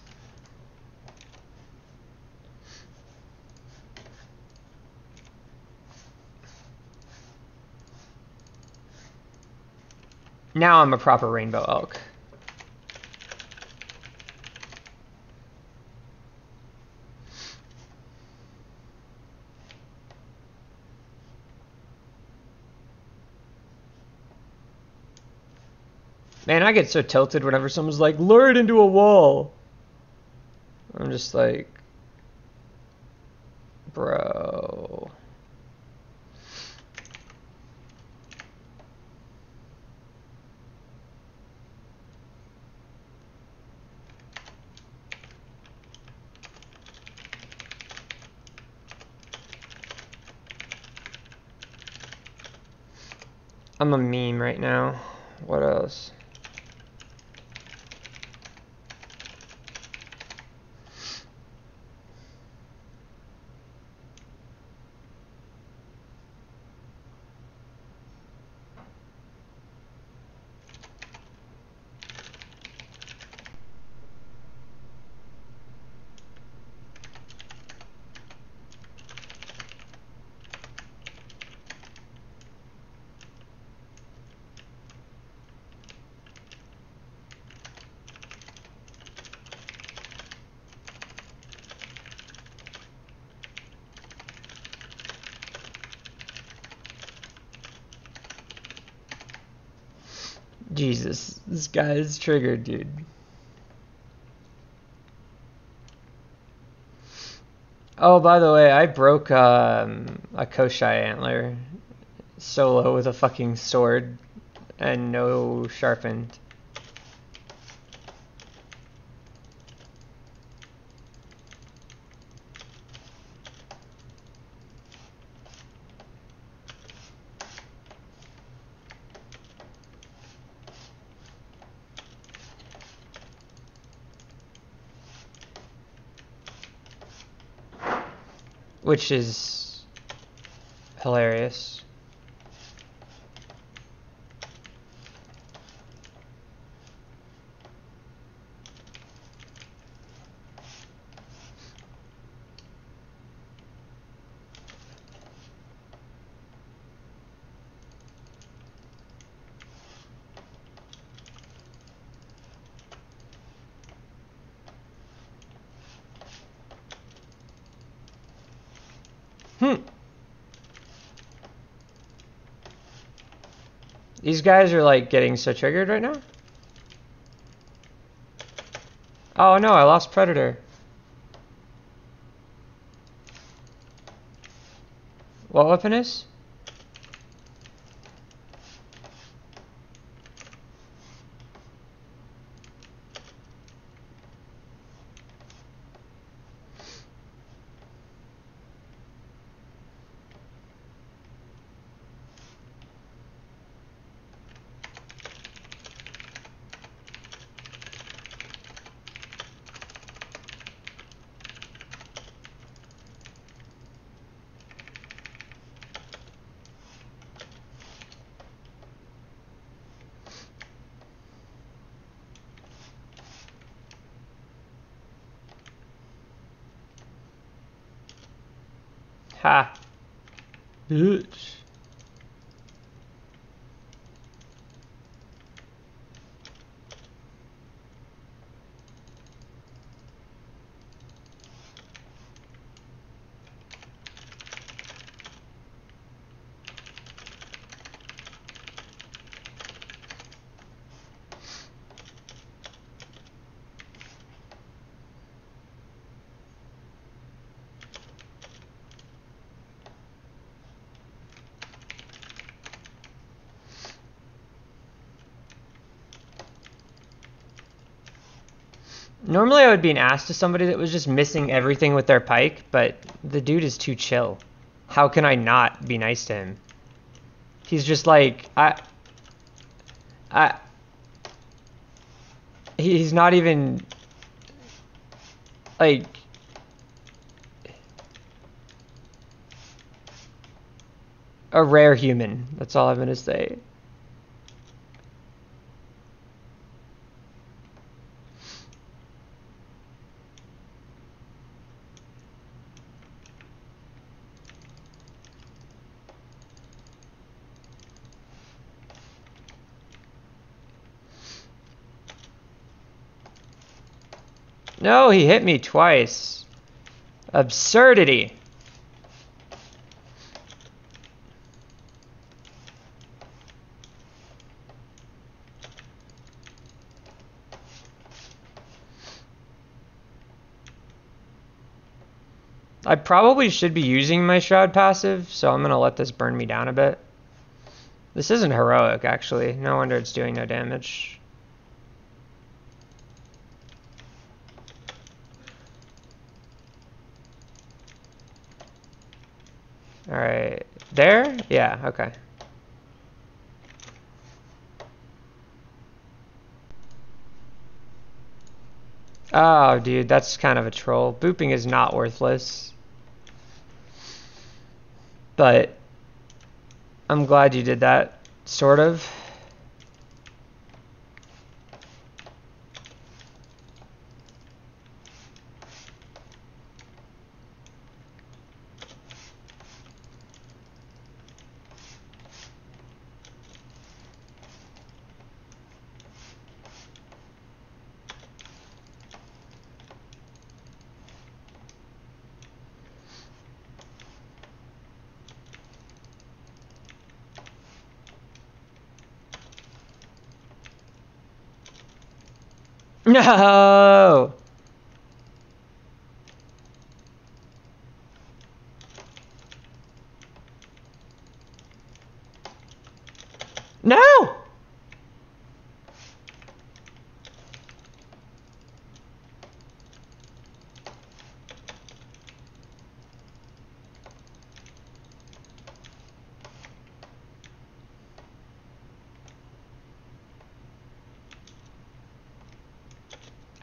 Now I'm a proper rainbow elk. Man, I get so tilted whenever someone's like, lure it into a wall. I'm just like, bro. I'm a meme right now. What else? Jesus, this guy is triggered, dude. Oh, by the way, I broke a Koshai antler solo with a fucking sword and no sharpened. Which is hilarious. These guys are like getting so triggered right now. Oh no, I lost Predator. What weapon is? Ha. Bitch. Normally I would be an ass to somebody that was just missing everything with their pike, but the dude is too chill. How can I not be nice to him? He's just like, he's not even, like, a rare human. That's all I'm gonna say. No, he hit me twice. Absurdity. I probably should be using my Shroud passive, so I'm gonna let this burn me down a bit. This isn't heroic, actually. No wonder it's doing no damage. Alright. There? Yeah, okay. Oh, dude, that's kind of a troll. Booping is not worthless. But I'm glad you did that, sort of. No! No!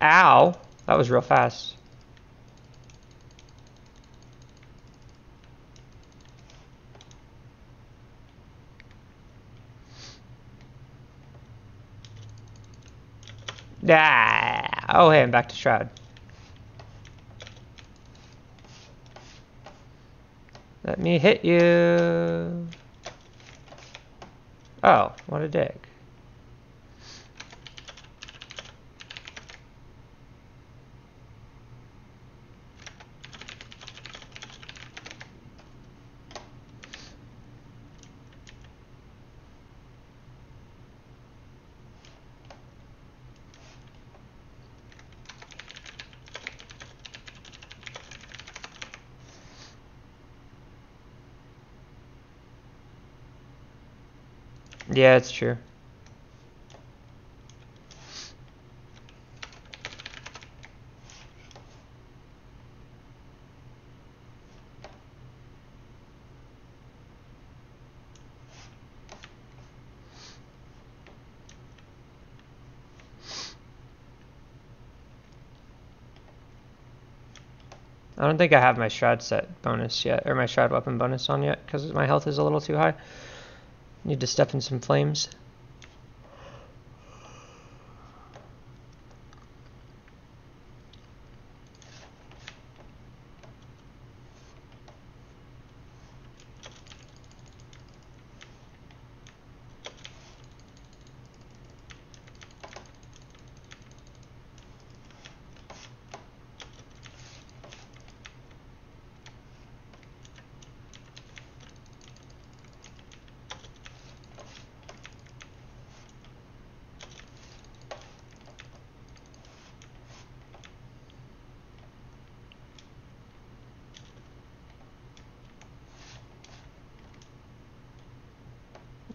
Ow. That was real fast. Ah. Oh, hey, I'm back to Shroud. Let me hit you. Oh, what a dick. Yeah, it's true. I don't think I have my Shroud set bonus yet, or my Shroud weapon bonus on yet, because my health is a little too high. Need to step in some flames.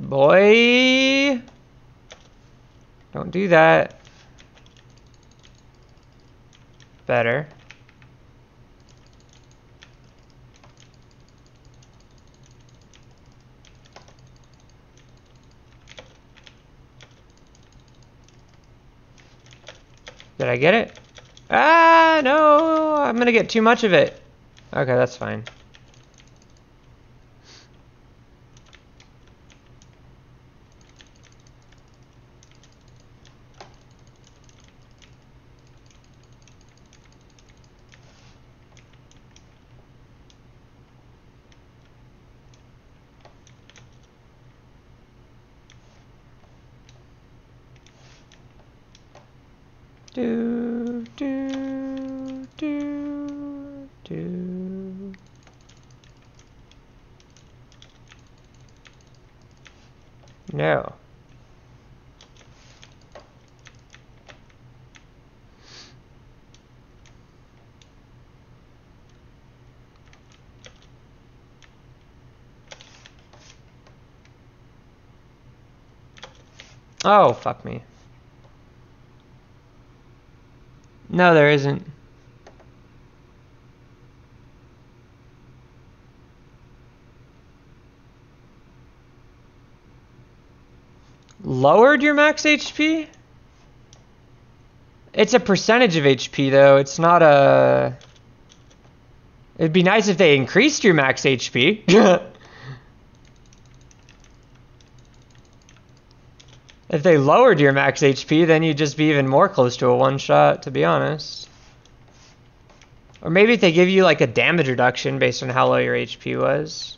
Boy! Don't do that. better. Did I get it? Ah, no, I'm gonna get too much of it. Okay, that's fine. Do, do, do, do. No. Oh, fuck me. No, there isn't. Lowered your max HP? It's a percentage of HP, though. It's not a... It'd be nice if they increased your max HP. If they lowered your max HP, then you'd just be even more close to a one-shot, to be honest. Or maybe if they give you like a damage reduction based on how low your HP was.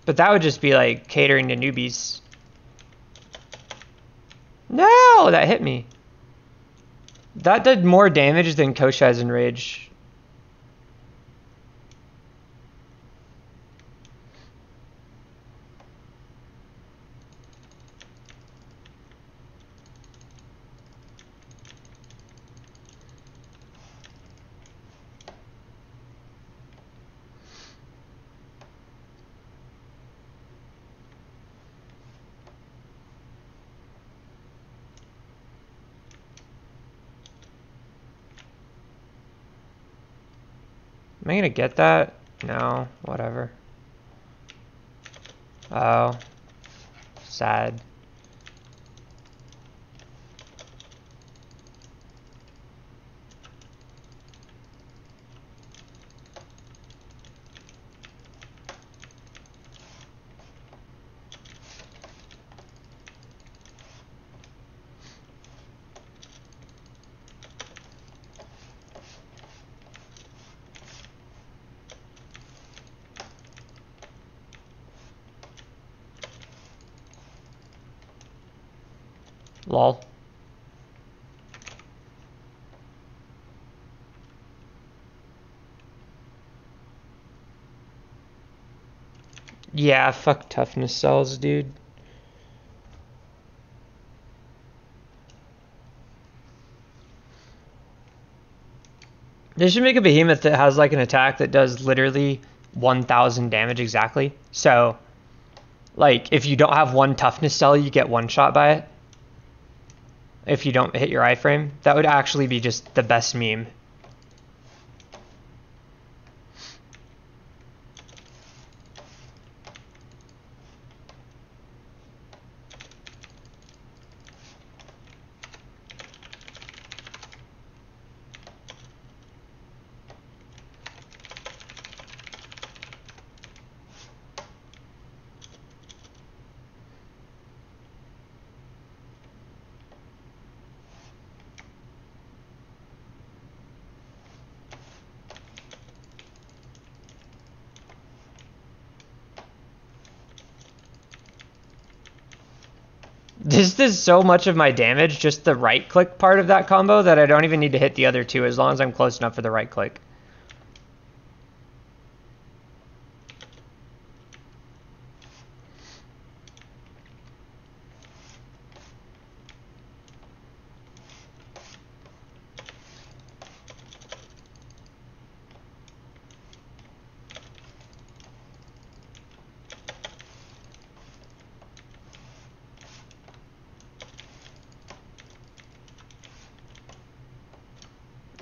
But that would just be like catering to newbies. No, that hit me. That did more damage than Koshai's Enrage. Am I gonna get that? No, whatever. Oh. Sad. Lol. Yeah, fuck toughness cells, dude. They should make a behemoth that has like an attack that does literally 1,000 damage exactly. So, like, if you don't have one toughness cell, you get one shot by it. If you don't hit your iframe, that would actually be just the best meme. This does so much of my damage, just the right click part of that combo, that I don't even need to hit the other two as long as I'm close enough for the right click.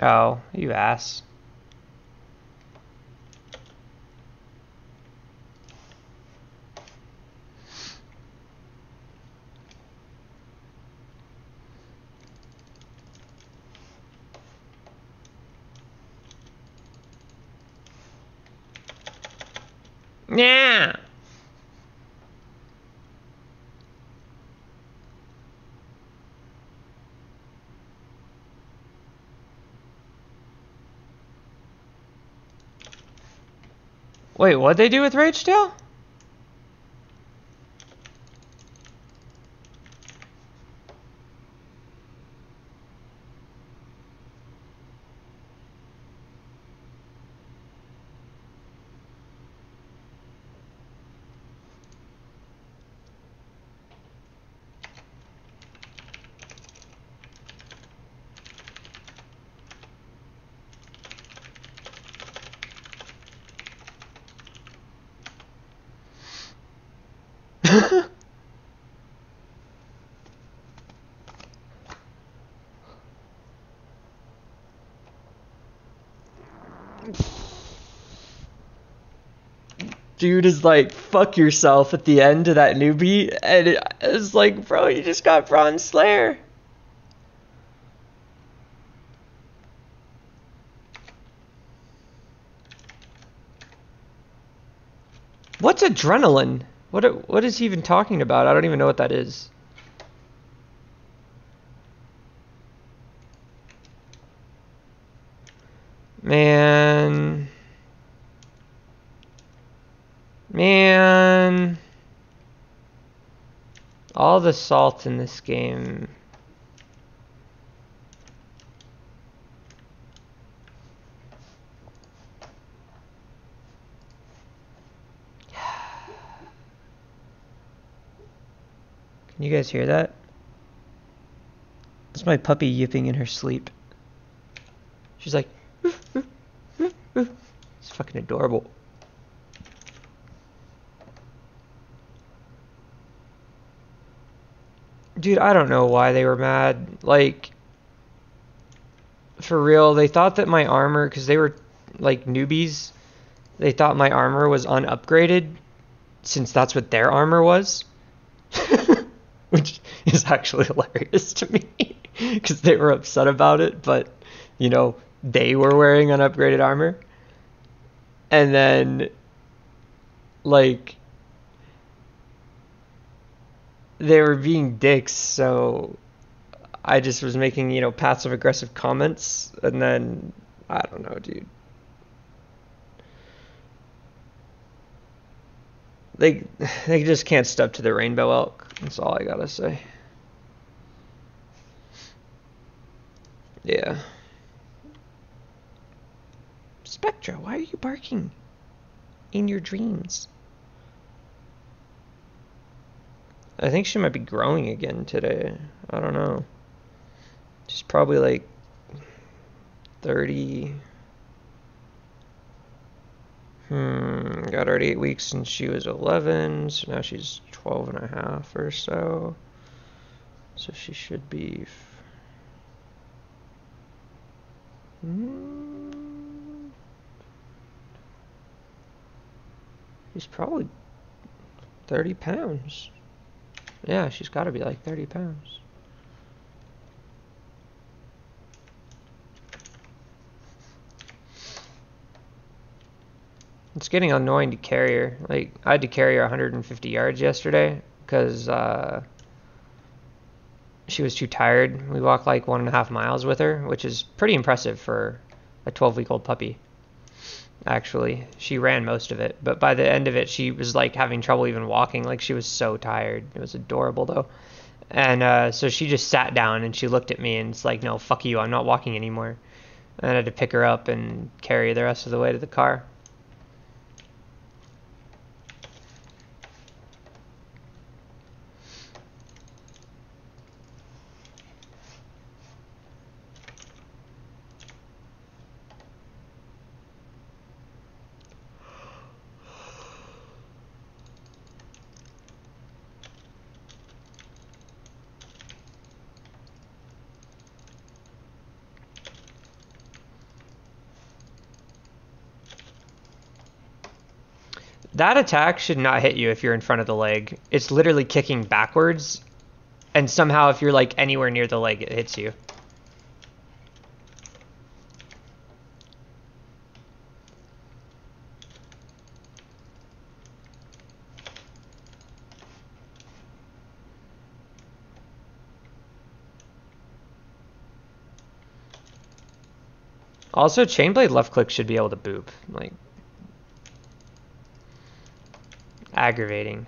Oh, you ass. Yeah. Wait, what'd they do with Rage Tail? Dude is like, fuck yourself at the end of that newbie, and it's like, bro, you just got Bronze Slayer. What's adrenaline? What is he even talking about? I don't even know what that is. Man. All the salt in this game. Can you guys hear that? That's my puppy yipping in her sleep. She's like, oof, oof, oof, oof. It's fucking adorable. Dude, I don't know why they were mad. Like, for real, they thought that my armor, because they were like newbies, they thought my armor was unupgraded, since that's what their armor was. Which is actually hilarious to me, because they were upset about it, but, you know, they were wearing unupgraded armor. And then, like, they were being dicks, so I just was making, you know, passive aggressive comments, and then I don't know, dude. They just can't step to the rainbow elk. That's all I gotta say. Yeah. Spectra, why are you barking in your dreams? I think she might be growing again today. I don't know. She's probably like 30. Got her at 8 weeks since she was 11, so now she's 12 and a half or so. So she should be... She's probably 30 pounds. Yeah, she's got to be like 30 pounds. It's getting annoying to carry her. Like, I had to carry her 150 yards yesterday because she was too tired. We walked like 1.5 miles with her, which is pretty impressive for a 12-week-old puppy. Actually, she ran most of it, but by the end of it, she was like having trouble even walking. Like, she was so tired. It was adorable though. And so she just sat down and she looked at me and it's like, no, fuck you, I'm not walking anymore. And I had to pick her up and carry her the rest of the way to the car. That attack should not hit you if you're in front of the leg. It's literally kicking backwards, and somehow if you're like anywhere near the leg, it hits you. Also, Chainblade left click should be able to boop. Like, aggravating.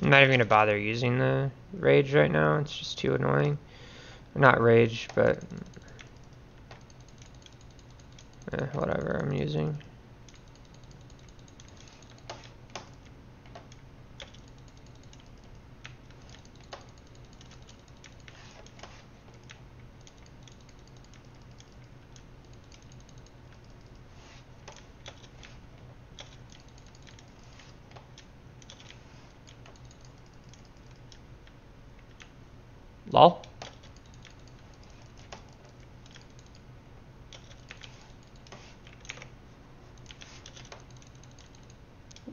I'm not even gonna bother using the rage right now. It's just too annoying. Not rage, but whatever I'm using. Lol.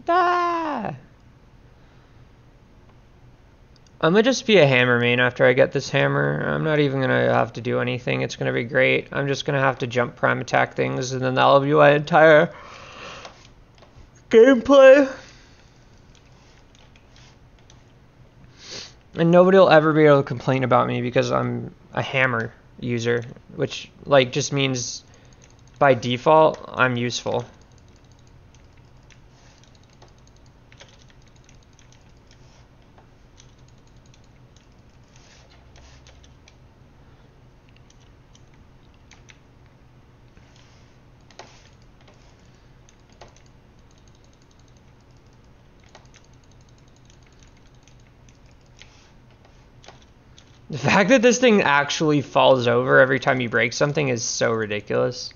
Ah! I'm gonna just be a hammer main after I get this hammer. I'm not even gonna have to do anything. It's gonna be great. I'm just gonna have to jump prime attack things, and then that'll be my entire gameplay. And nobody will ever be able to complain about me because I'm a hammer user, which like just means by default I'm useful. The fact that this thing actually falls over every time you break something is so ridiculous.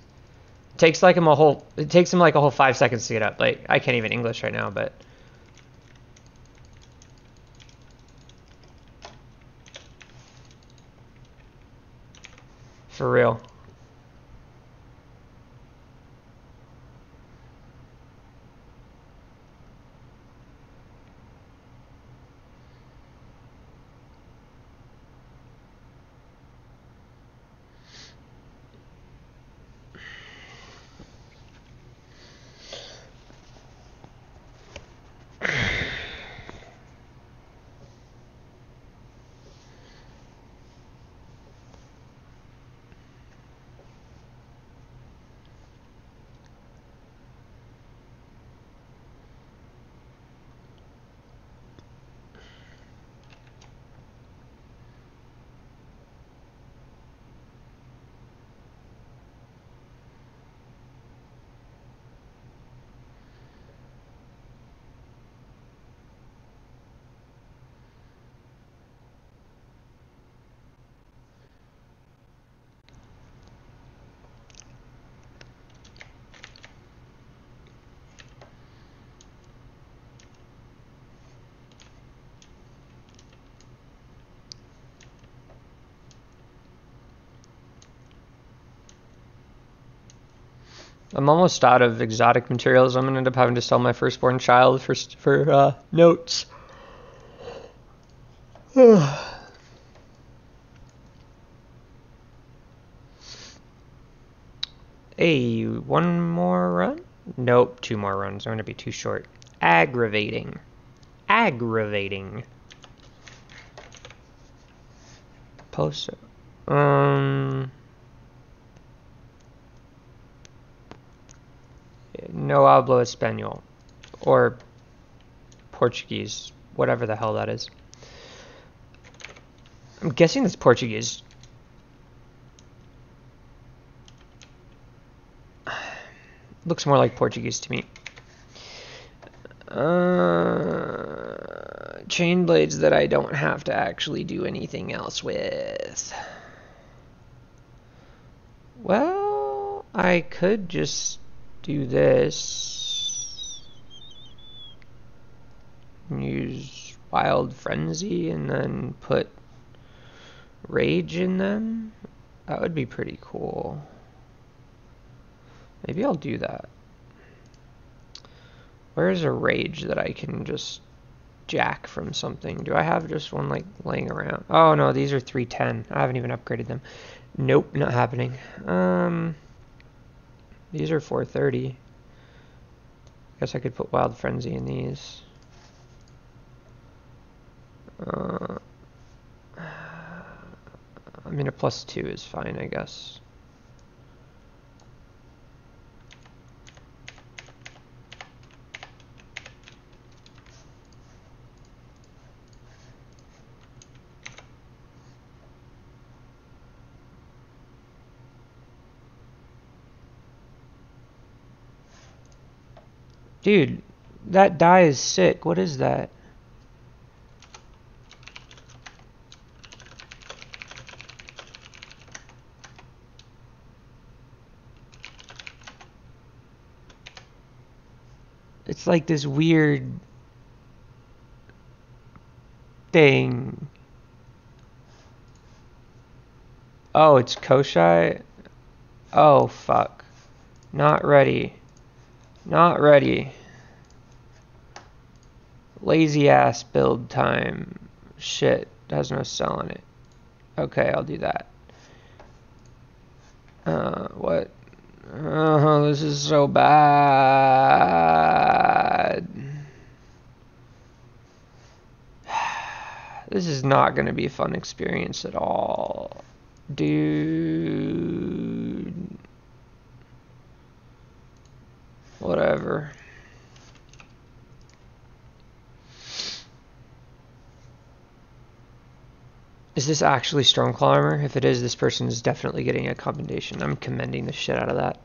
It takes like him like a whole 5 seconds to get up. Like, I can't even English right now, but for real. I'm almost out of exotic materials. I'm gonna end up having to sell my firstborn child for notes. Hey, one more run? Nope, 2 more runs. I'm going to be too short. Aggravating. Aggravating. Post. No hablo español. Or Portuguese. Whatever the hell that is. I'm guessing that's Portuguese. Looks more like Portuguese to me. Chain blades that I don't have to actually do anything else with. Well, I could just do this. Use Wild Frenzy and then put Rage in them. That would be pretty cool. Maybe I'll do that. Where's a Rage that I can just jack from something? Do I have just one like laying around? Oh no, these are 310. I haven't even upgraded them. Nope, not happening. These are 430. Guess I could put Wild Frenzy in these. I mean, a +2 is fine, I guess. Dude, that die is sick. What is that? It's like this weird thing. Oh, it's Koshai? Oh, fuck. Not ready. Not ready. Lazy ass build time. Shit, has no cell in it. Okay, I'll do that. What? Oh, this is so bad. This is not going to be a fun experience at all. Dude. Whatever. Is this actually Stormclaw armor? If it is, this person is definitely getting a commendation. I'm commending the shit out of that.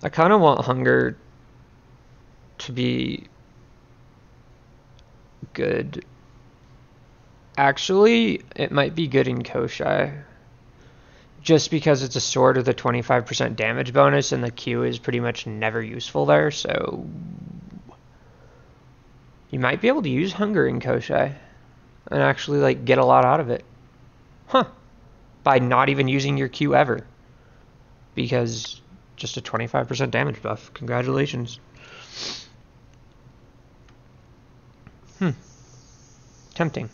I kind of want Hunger to be good. Actually, it might be good in Koshai. Just because it's a sword with a 25% damage bonus and the Q is pretty much never useful there, so you might be able to use Hunger in Koshai and actually like get a lot out of it. Huh. By not even using your Q ever. Because just a 25% damage buff. Congratulations. Tempting.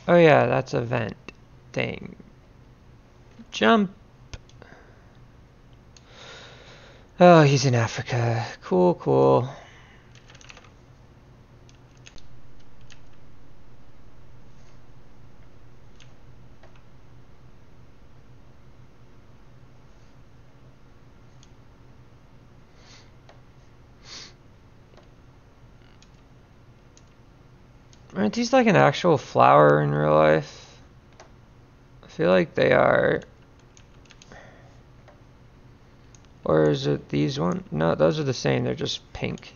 Oh yeah, that's a vent thing. Jump. Oh, he's in Africa. Cool, cool. Aren't these like an actual flower in real life? I feel like they are. Or is it these ones? No, those are the same. They're just pink.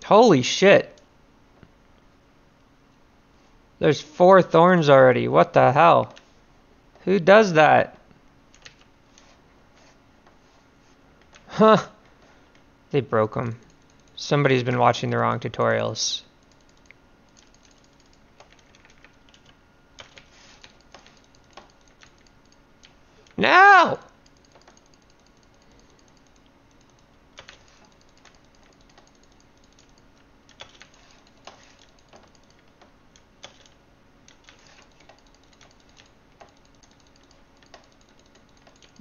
Holy shit. There's 4 thorns already. What the hell? Who does that? Huh. They broke them. Somebody's been watching the wrong tutorials. No!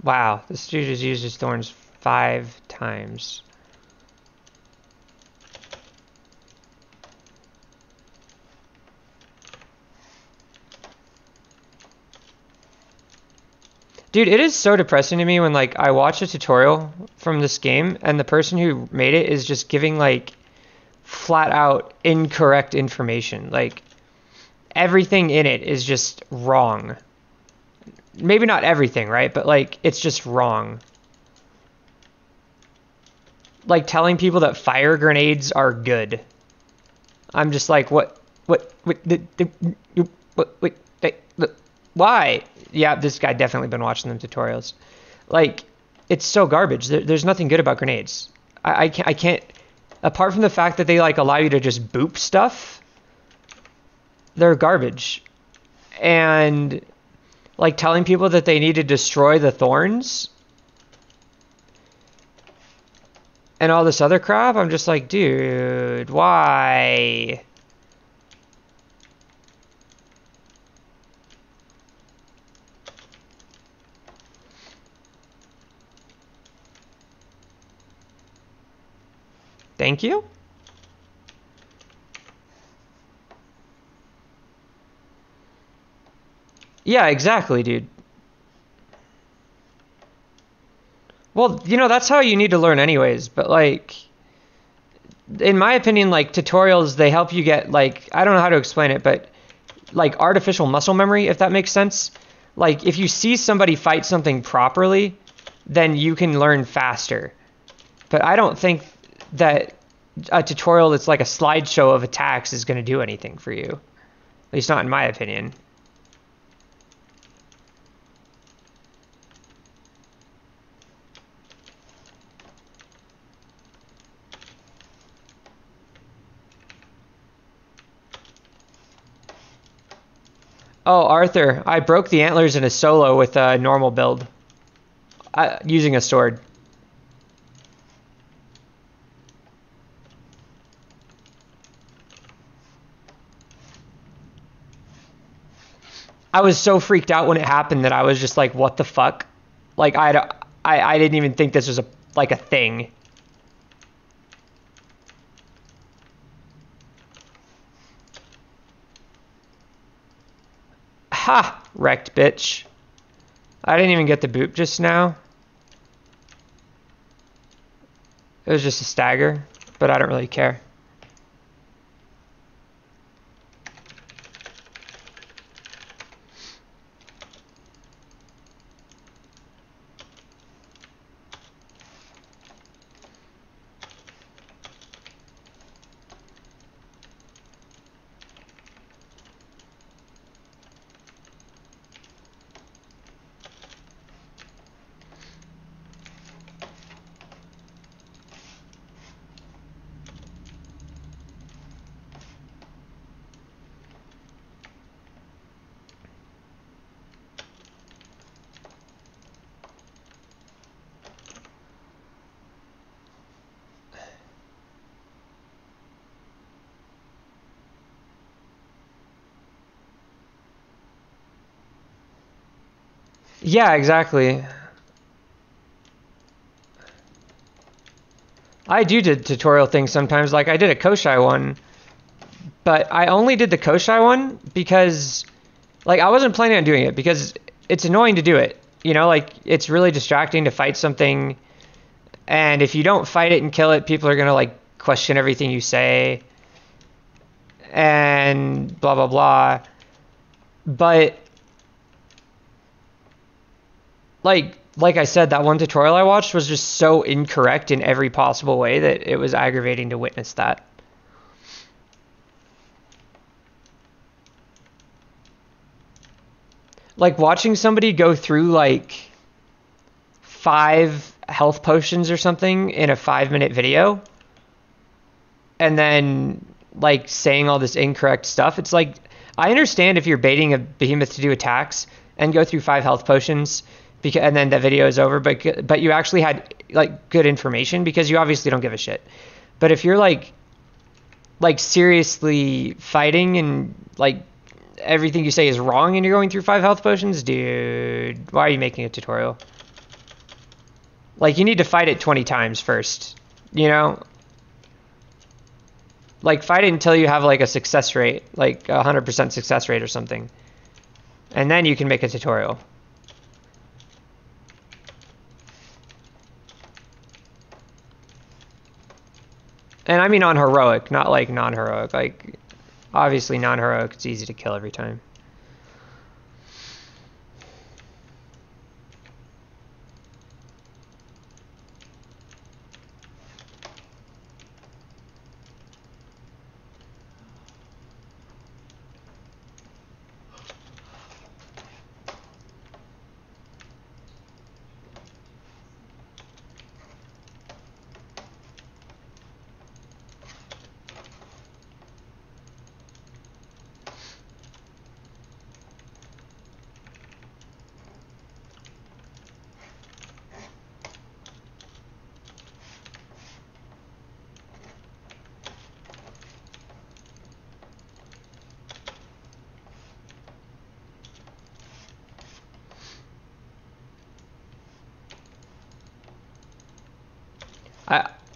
Wow, this dude has used his thorns 5 times. Dude, it is so depressing to me when like I watch a tutorial from this game and the person who made it is just giving like flat out incorrect information. Like everything in it is just wrong. Maybe not everything, right? But like it's just wrong. Like telling people that fire grenades are good. I'm just like, why? Yeah, this guy definitely been watching them tutorials. Like, it's so garbage. There's nothing good about grenades. I can't, apart from the fact that they like allow you to just boop stuff, they're garbage. And like telling people that they need to destroy the thorns and all this other crap, I'm just like, dude, why? Thank you? Yeah, exactly, dude. Well, you know, that's how you need to learn anyways, but like in my opinion, like tutorials, they help you get like, I don't know how to explain it, but like artificial muscle memory, if that makes sense. Like if you see somebody fight something properly, then you can learn faster. But I don't think that a tutorial that's like a slideshow of attacks is going to do anything for you. At least not in my opinion. Oh, Arthur, I broke the antlers in a solo with a normal build. Using a sword. I was so freaked out when it happened that I was just like, what the fuck? Like, I didn't even think this was like a thing. Ha! Wrecked, bitch. I didn't even get the boop just now. It was just a stagger, but I don't really care. Yeah, exactly. I do tutorial things sometimes. Like I did a Koshai one, but I only did the Koshai one because, like, I wasn't planning on doing it because it's annoying to do it. You know, like it's really distracting to fight something, and if you don't fight it and kill it, people are gonna like question everything you say, and blah blah blah. But like I said, that one tutorial I watched was just so incorrect in every possible way that it was aggravating to witness that. Like watching somebody go through like 5 health potions or something in a 5-minute video and then like saying all this incorrect stuff. It's like, I understand if you're baiting a behemoth to do attacks and go through 5 health potions because, and then the video is over, but you actually had like good information because you obviously don't give a shit. But if you're like seriously fighting and like everything you say is wrong and you're going through 5 health potions, dude, why are you making a tutorial? Like, you need to fight it 20 times first, you know? Like, fight it until you have like a success rate, like 100% success rate or something, and then you can make a tutorial. And I mean on heroic, not like non-heroic. Like, obviously non-heroic, it's easy to kill every time.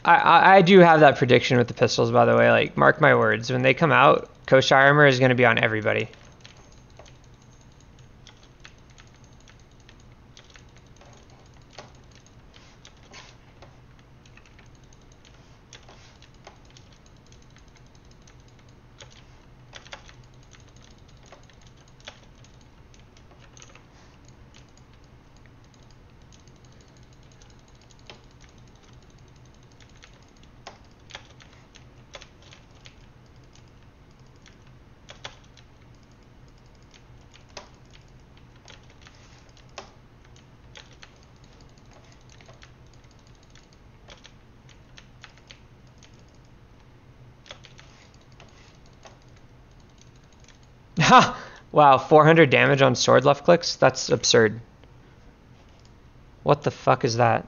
I do have that prediction with the pistols, by the way. Like, mark my words, when they come out, Koshai armor is going to be on everybody. Ha! Wow, 400 damage on sword left clicks? That's absurd. What the fuck is that?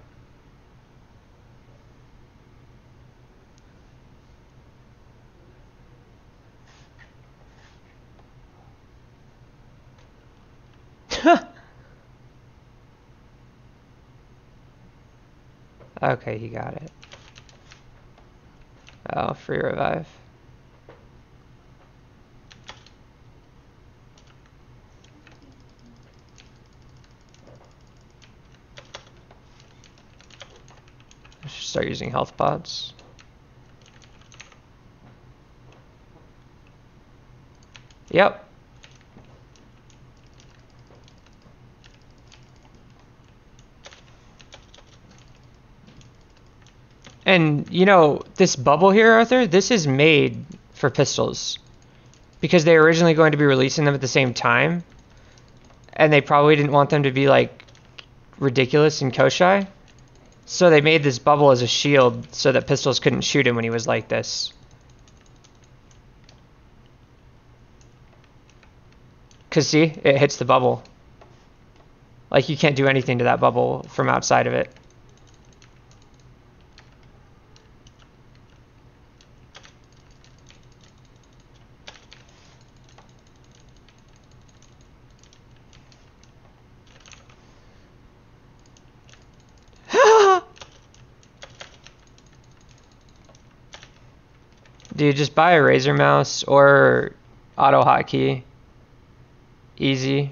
Okay, he got it. Oh, free revive. I should start using health pods. Yep. And, you know, this bubble here, Arthur, this is made for pistols. Because they were originally going to be releasing them at the same time. And they probably didn't want them to be, like, ridiculous in Koshai. So they made this bubble as a shield so that pistols couldn't shoot him when he was like this. Because, see, it hits the bubble. Like, you can't do anything to that bubble from outside of it. Dude, just buy a Razer mouse or auto hotkey. Easy.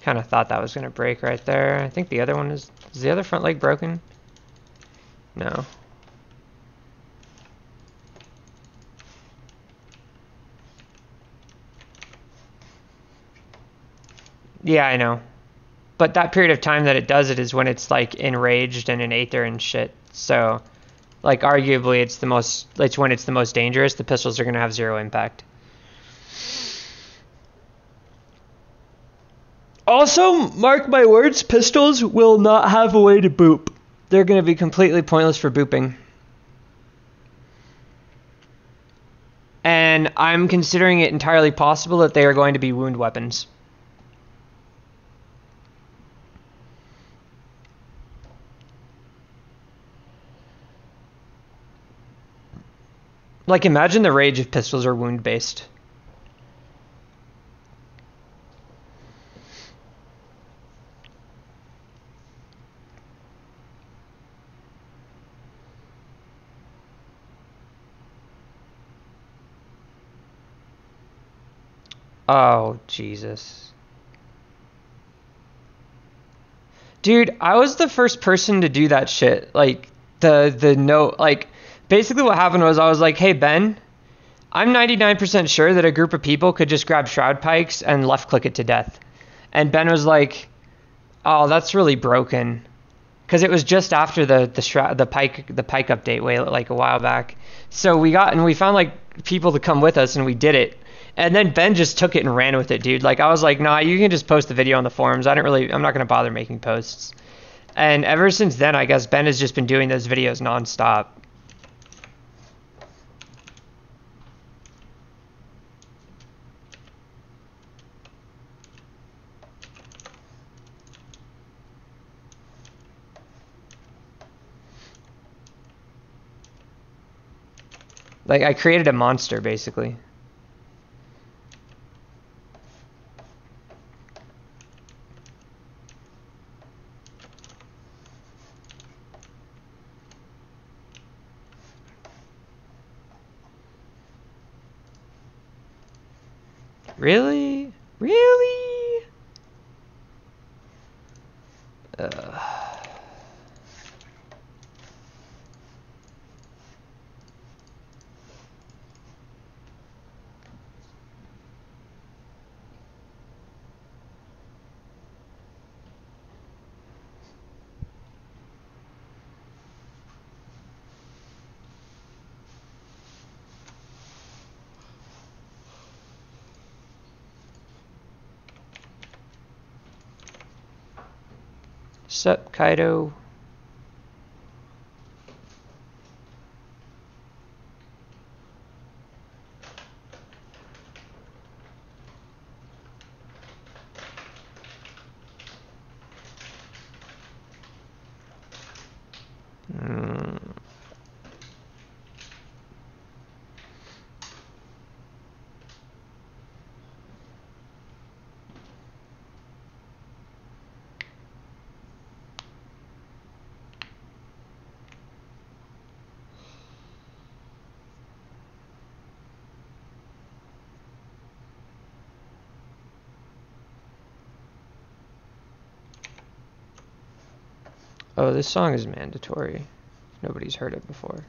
Kind of thought that was going to break right there. I think the other one is the other front leg broken? No. Yeah, I know. But that period of time that it does it is when it's like enraged and in aether and shit. So, like, arguably it's when it's the most dangerous. The pistols are going to have 0 impact. Also, mark my words, pistols will not have a way to boop. They're going to be completely pointless for booping. And I'm considering it entirely possible that they are going to be wound weapons. Like, imagine the rage if pistols are wound-based. Oh, Jesus. Dude, I was the first person to do that shit. Like, the note, like, basically what happened was I was like, hey, Ben, I'm 99% sure that a group of people could just grab shroud pikes and left click it to death. And Ben was like, oh, that's really broken. Because it was just after the pike update way, like a while back. So we found like people to come with us and we did it. And then Ben just took it and ran with it, dude. Like, I was like, nah, you can just post the video on the forums. I'm not going to bother making posts. And ever since then, I guess Ben has just been doing those videos nonstop. Like, I created a monster, basically. Really? Really? Sup, Kaido? Oh, this song is mandatory. Nobody's heard it before.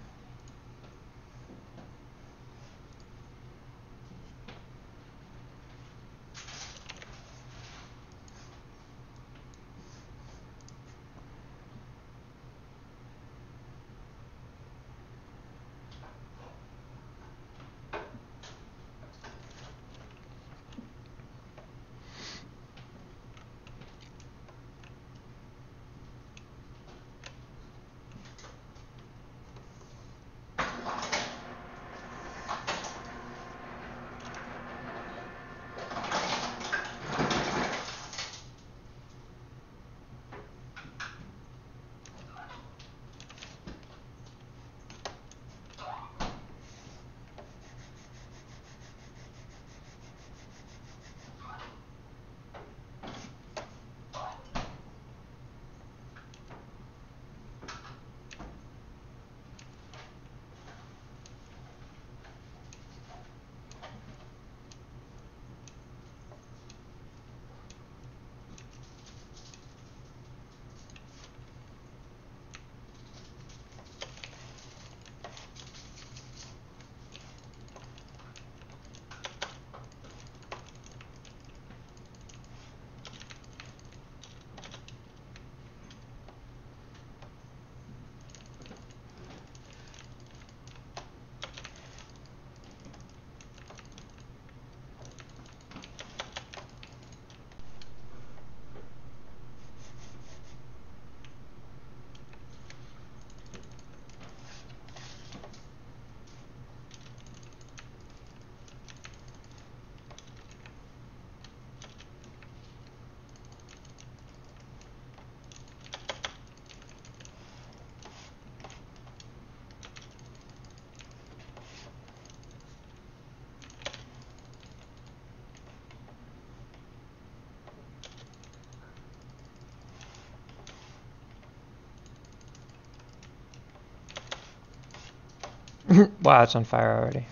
Wow, it's on fire already.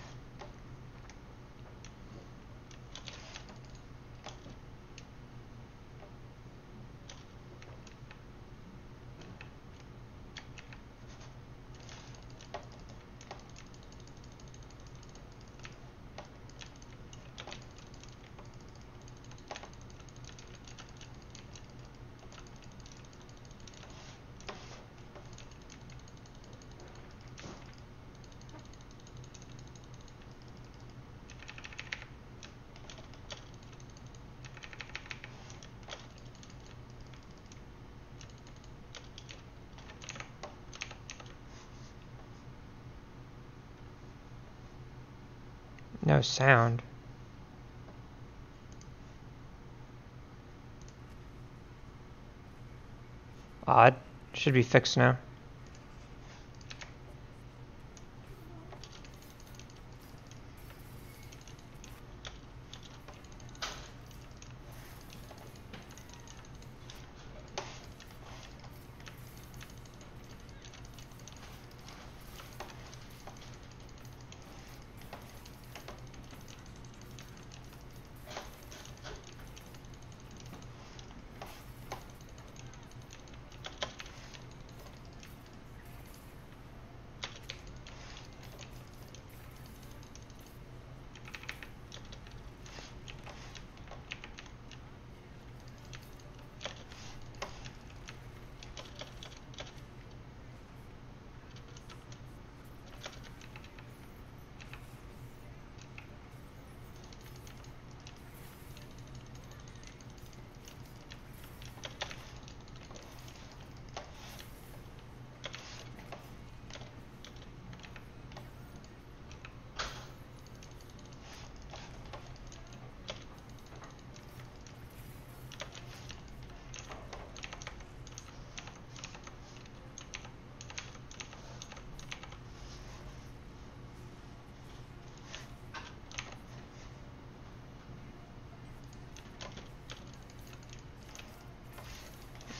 No sound. Odd. Should be fixed now.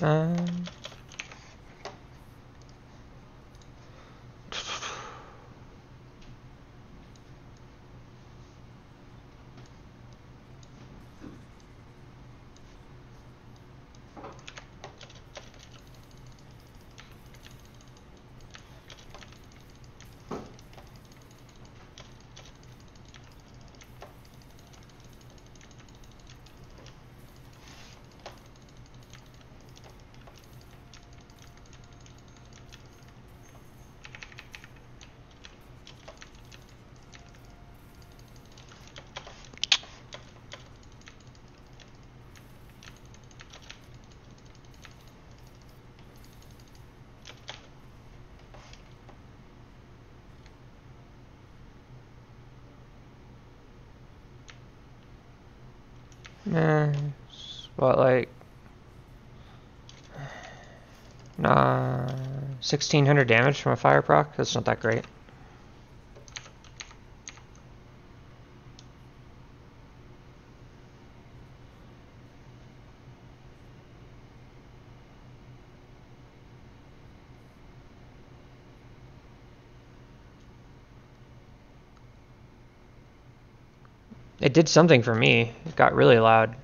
Um, what, like, 1600 damage from a fire proc? That's not that great. It did something for me. It got really loud.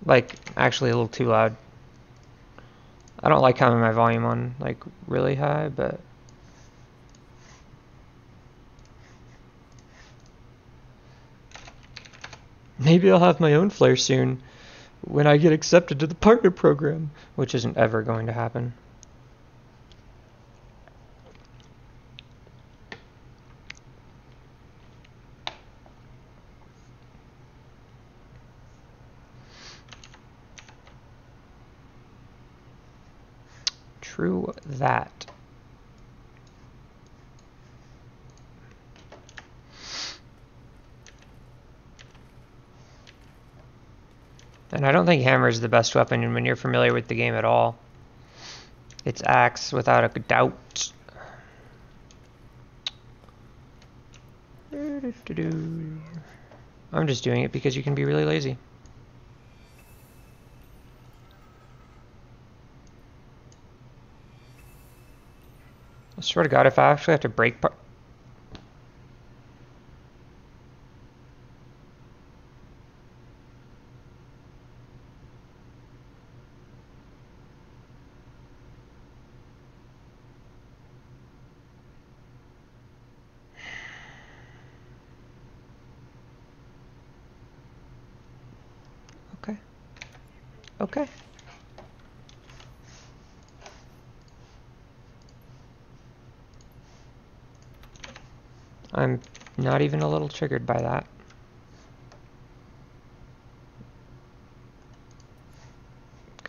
Like, actually a little too loud. I don't like having my volume on, like, really high, but... Maybe I'll have my own flare soon, when I get accepted to the partner program, which isn't ever going to happen. True that. And I don't think hammer is the best weapon when you're familiar with the game at all. It's axe without a doubt. I'm just doing it because you can be really lazy. Let's Swear to God, if I actually have to break part... Okay. Okay. I'm not even a little triggered by that.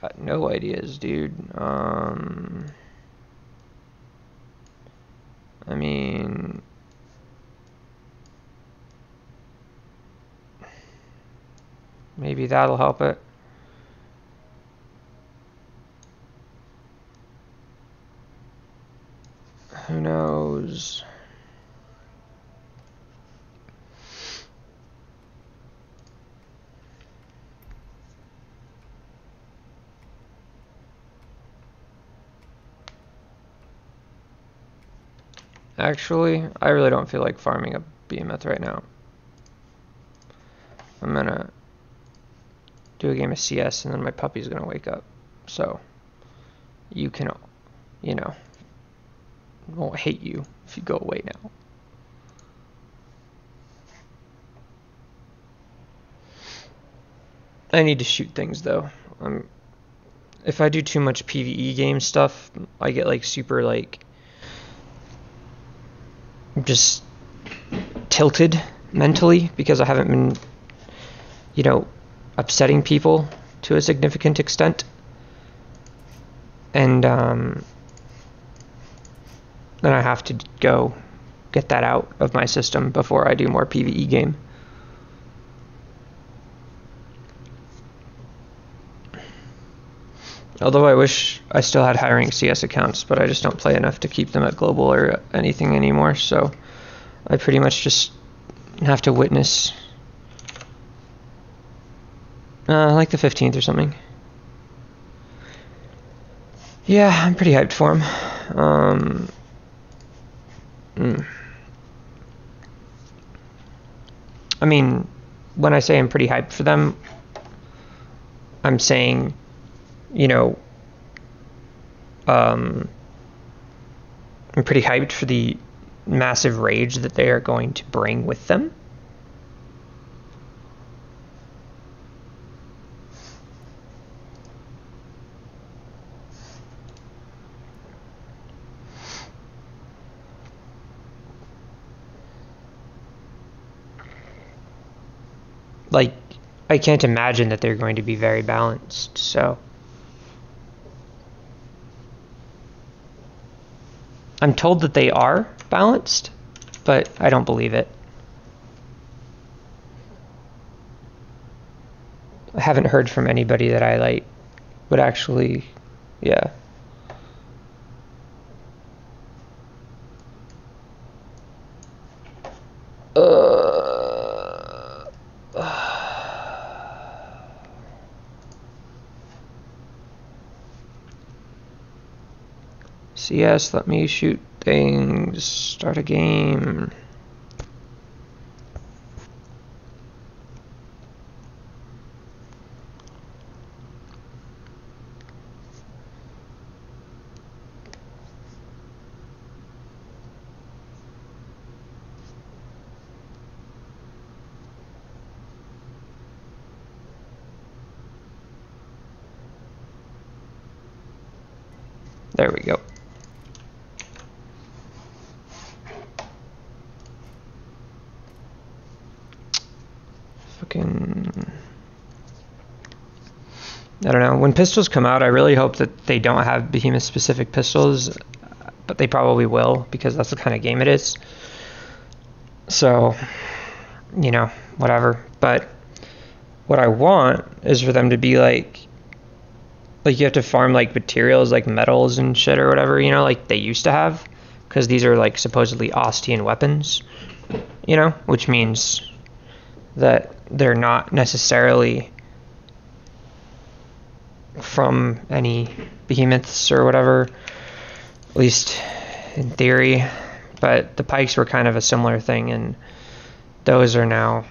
Got no ideas, dude. I mean... maybe that'll help it. Who knows? Actually, I really don't feel like farming a behemoth right now. I'm gonna do a game of CS and then my puppy's gonna wake up. So, you can, you know, won't hate you if you go away now. I need to shoot things though. If I do too much PvE game stuff, I get like super like just tilted mentally because I haven't been, you know, upsetting people to a significant extent. And then I have to go get that out of my system before I do more PvE game. Although I wish I still had high rank CS accounts, but I just don't play enough to keep them at global or anything anymore, so I pretty much just have to witness like the 15th or something. Yeah, I'm pretty hyped for him. I mean, when I say I'm pretty hyped for them, I'm saying, you know, I'm pretty hyped for the massive rage that they are going to bring with them. Like, I can't imagine that they're going to be very balanced, so I'm told that they are balanced, but I don't believe it. I haven't heard from anybody that I like would actually, yeah. CS, let me shoot things, start a game. There we go. I don't know. When pistols come out, I really hope that they don't have behemoth-specific pistols, but they probably will, because that's the kind of game it is. So, you know, whatever. But what I want is for them to be like you have to farm like materials like metals and shit or whatever, you know, like they used to have, because these are like supposedly Ostian weapons, you know, which means that they're not necessarily from any behemoths or whatever. At least in theory, but the pikes were kind of a similar thing, and those are now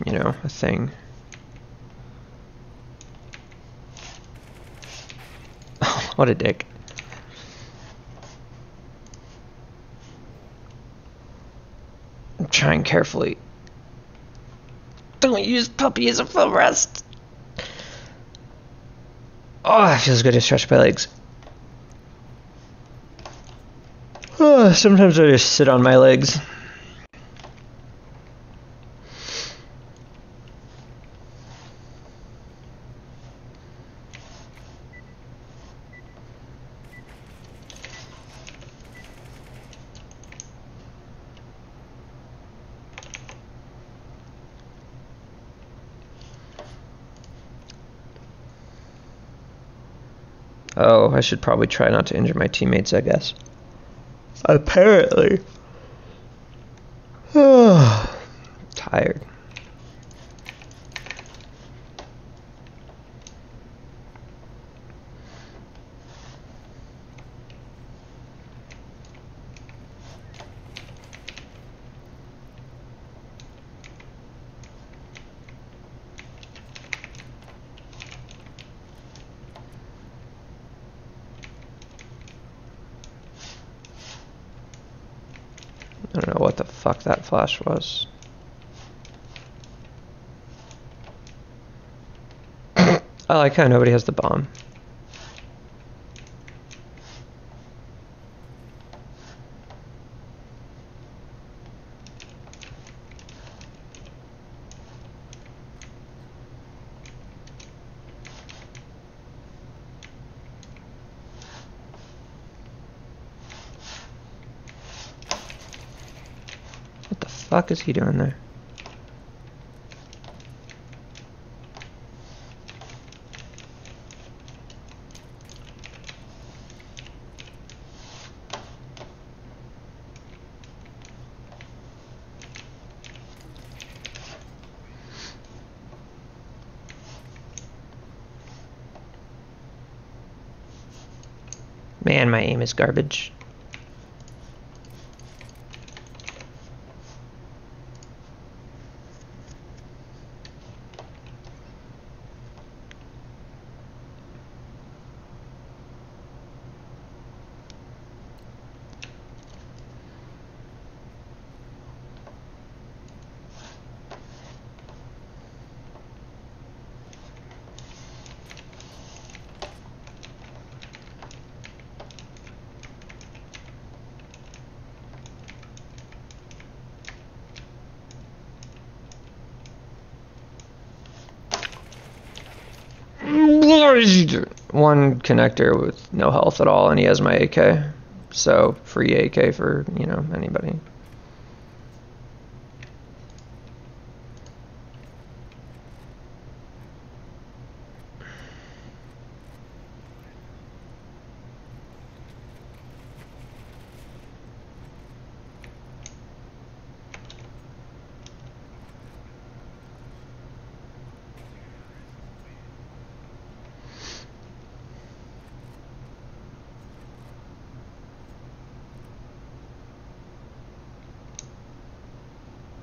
you know, a thing. What a dick. I'm trying carefully. Don't use puppy as a footrest. Oh, it feels good to stretch my legs. Oh, sometimes I just sit on my legs. Oh, I should probably try not to injure my teammates, I guess. Apparently. Tired. I don't know what the fuck that flash was. I like how nobody has the bomb. What the fuck is he doing there? Man, my aim is garbage. One connector with no health at all, and he has my AK. So, free AK for, you know, anybody.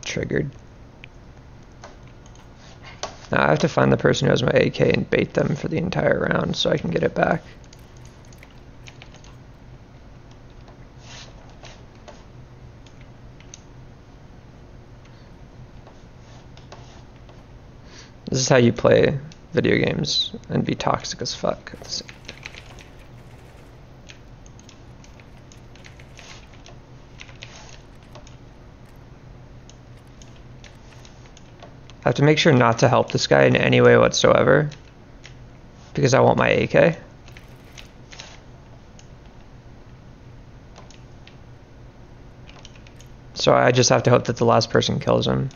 Triggered. Now I have to find the person who has my AK and bait them for the entire round so I can get it back. This is how you play video games and be toxic as fuck. I have to make sure not to help this guy in any way whatsoever because I want my AK. So I just have to hope that the last person kills him.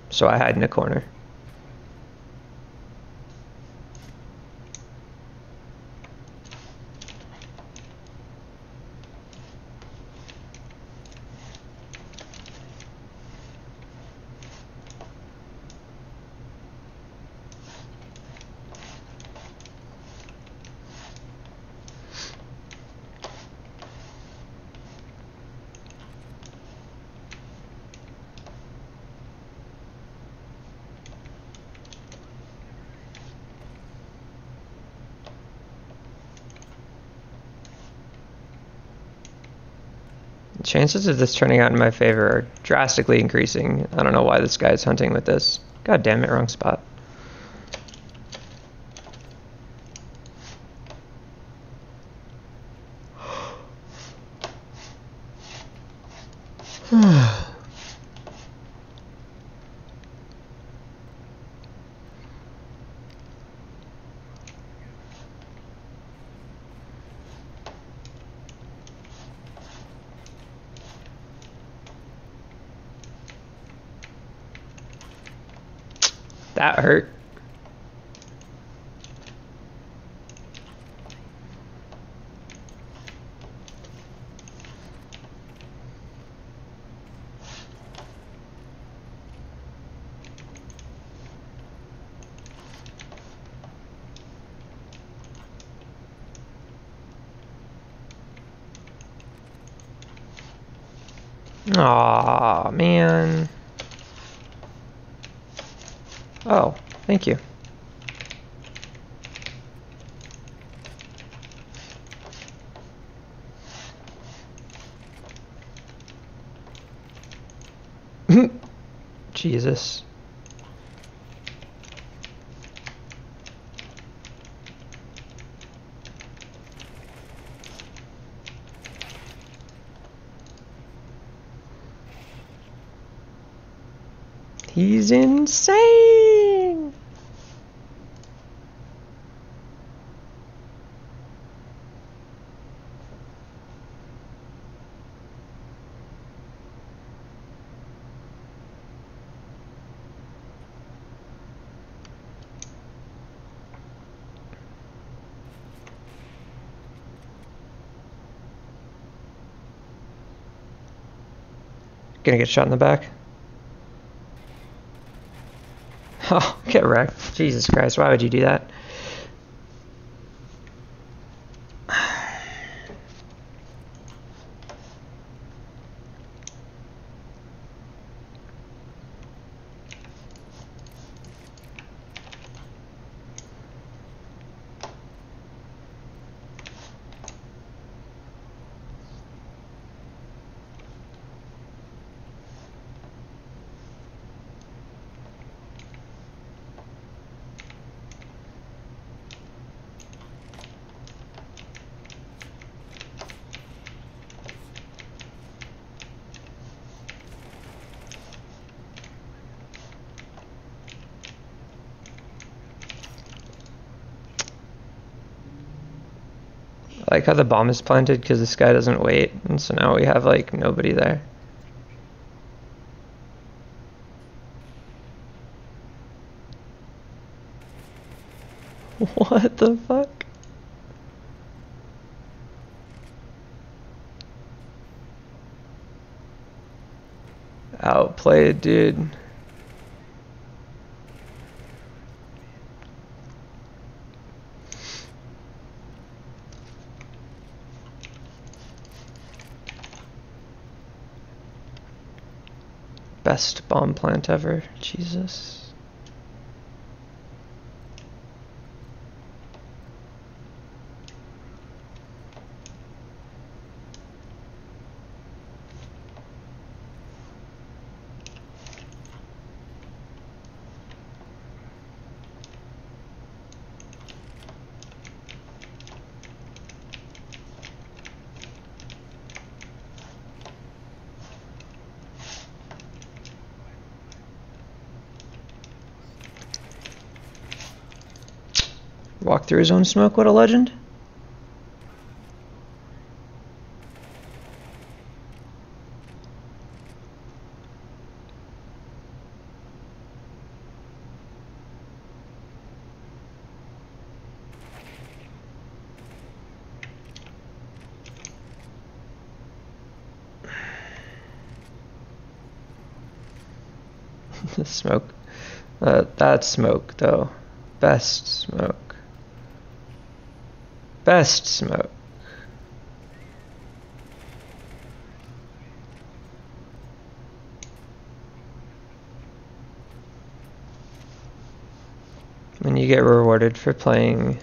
So I hide in a corner. Chances of this turning out in my favor are drastically increasing. I don't know why this guy's hunting with this. God damn it, wrong spot. That hurt. Aw, man. Oh, thank you. Jesus. He's insane. Gonna get shot in the back. Oh, get wrecked. Jesus Christ, why would you do that? I like how the bomb is planted because this guy doesn't wait, and so now we have like nobody there. What the fuck? Outplayed, dude. Best bomb plant ever. Jesus. Walk through his own smoke, what a legend. The smoke. That smoke, though. Best smoke. Best smoke. When you get rewarded for playing,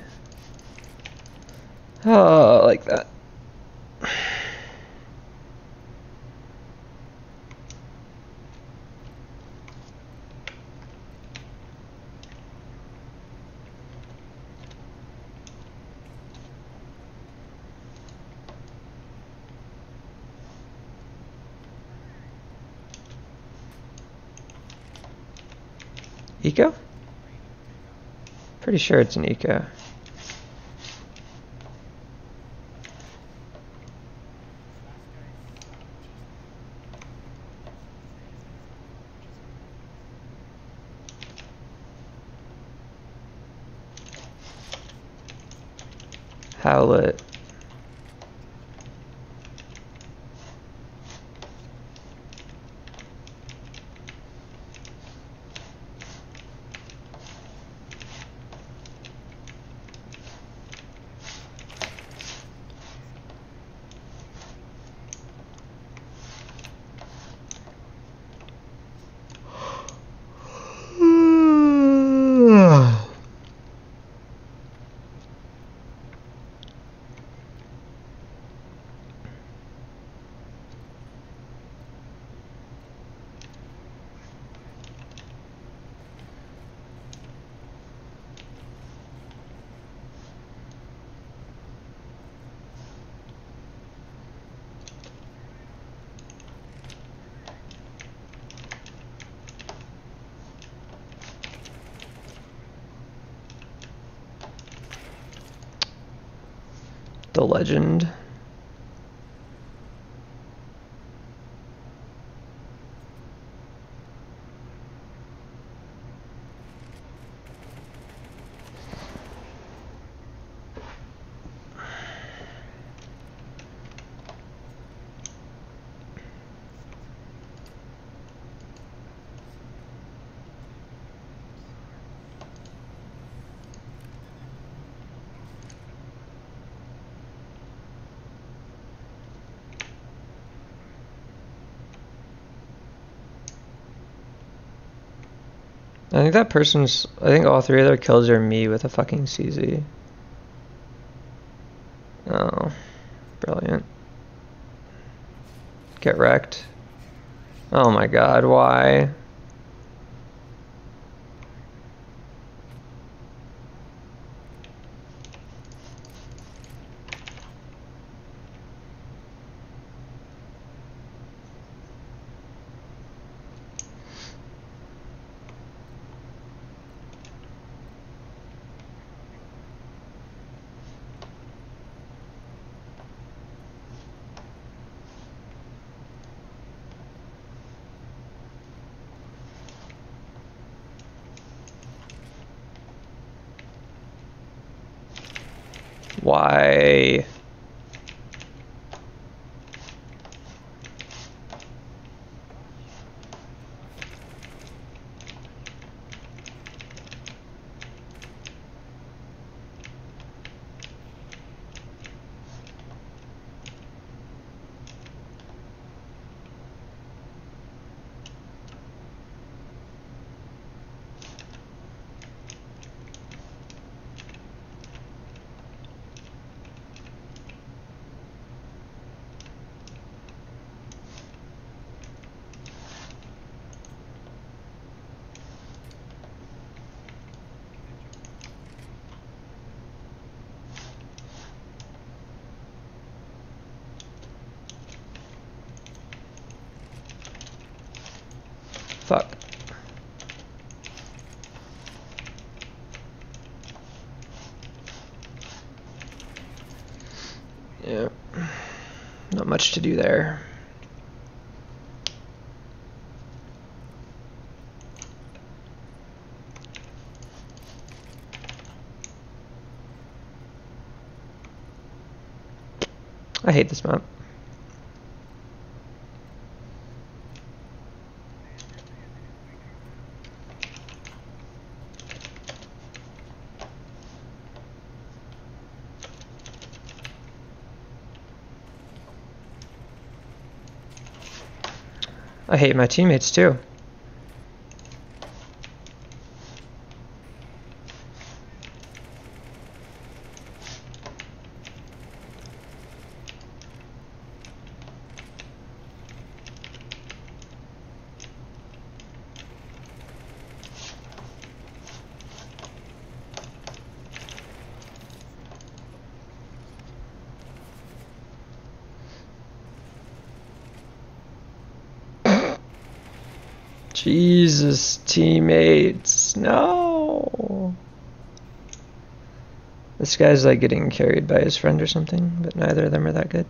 oh, like that. Eco? Pretty sure it's an eco. Howlet. The legend. I think that person's, I think all three of their kills are me with a fucking CZ. Oh, brilliant. Get wrecked. Oh my god, why? Why? Fuck. Yeah. Not much to do there. I hate this map. I hate my teammates too. Jesus, teammates. No. This guy's like getting carried by his friend or something, but neither of them are that good.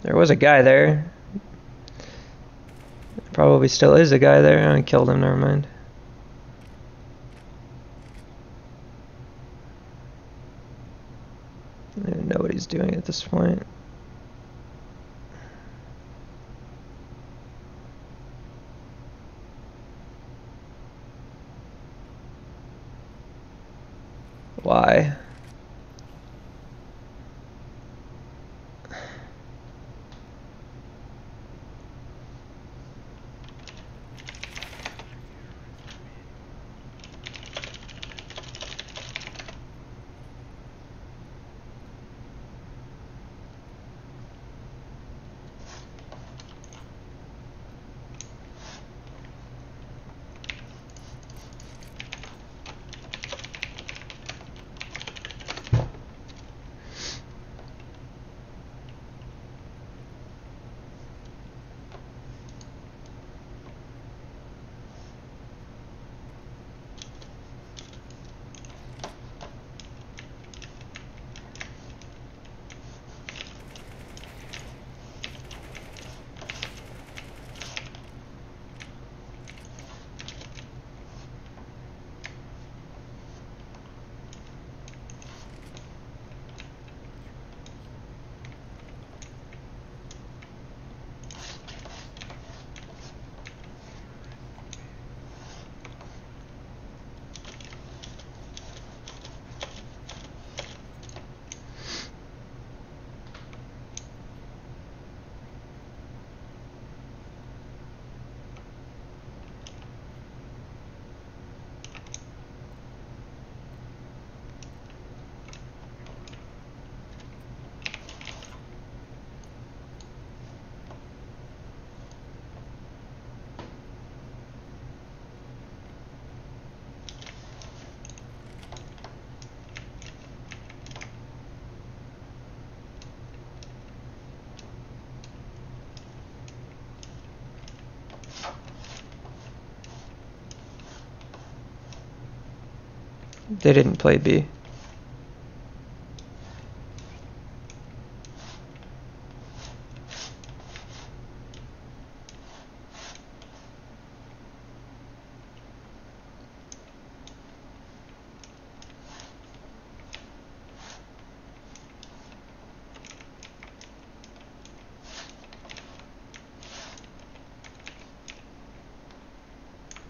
There was a guy there. Probably still is a guy there. I killed him, never mind. I don't even know what he's doing at this point. Why? They didn't play B.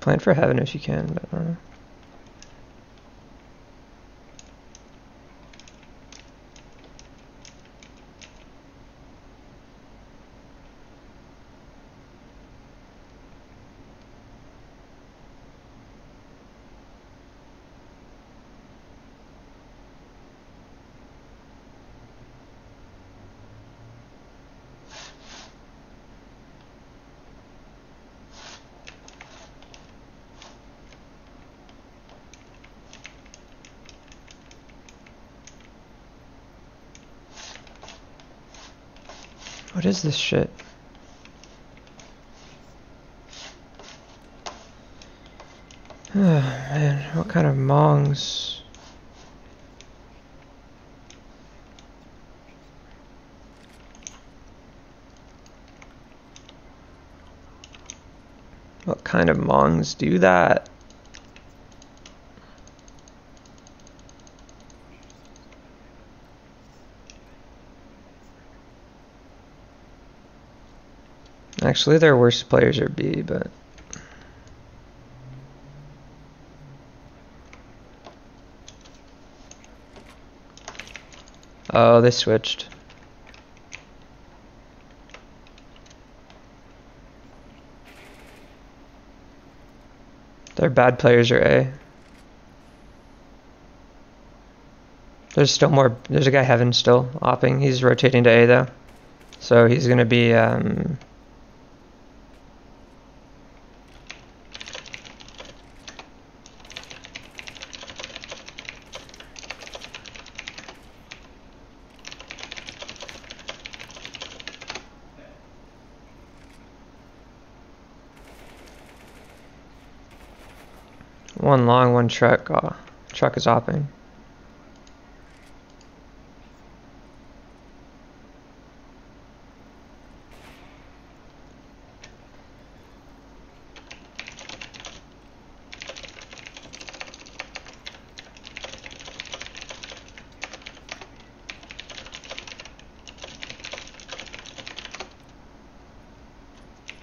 Plan for heaven if you can, but I don't know. What is this shit? Oh man, what kind of mongs? What kind of mongs do that? Actually, their worst players are B, but... Oh, they switched. Their bad players are A. There's still more... There's a guy Heaven still opping. He's rotating to A, though. So he's gonna be, One long, one truck. Oh, truck is hopping.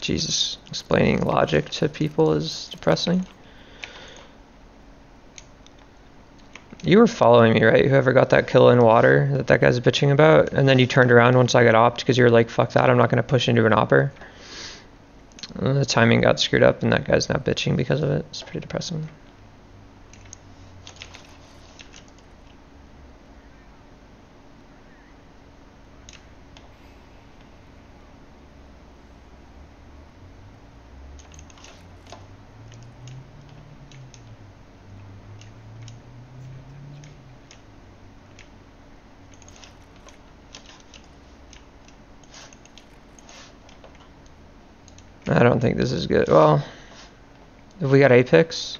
Jesus, explaining logic to people is depressing. You were following me, right? Whoever got that kill in water that guy's bitching about, and then you turned around once I got opped because you were like, fuck that, I'm not going to push into an opper. The timing got screwed up and that guy's now bitching because of it. It's pretty depressing. I don't think this is good. Well, have we got Apex?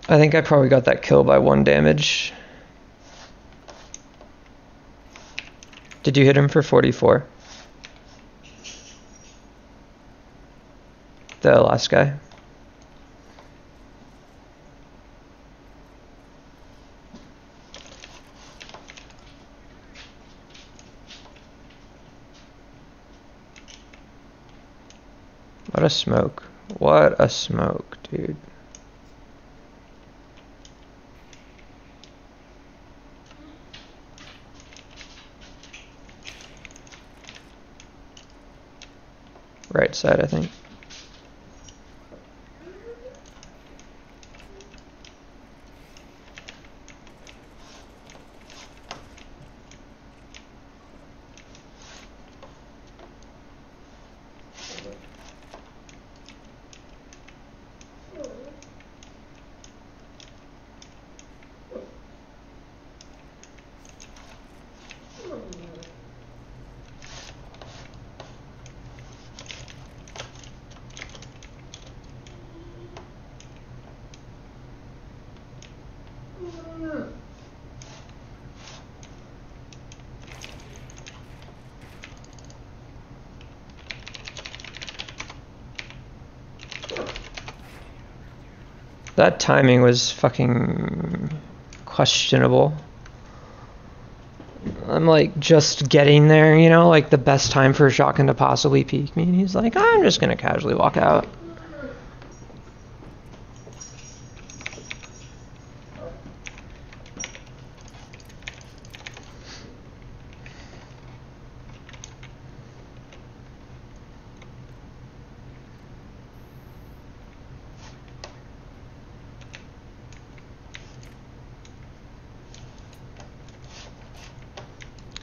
I think I probably got that kill by 1 damage. Did you hit him for 44? The last guy. What a smoke. What a smoke, dude. Right side, I think. That timing was fucking questionable. I'm like just getting there, you know, like the best time for a shotgun to possibly peek me, and he's like, I'm just gonna casually walk out.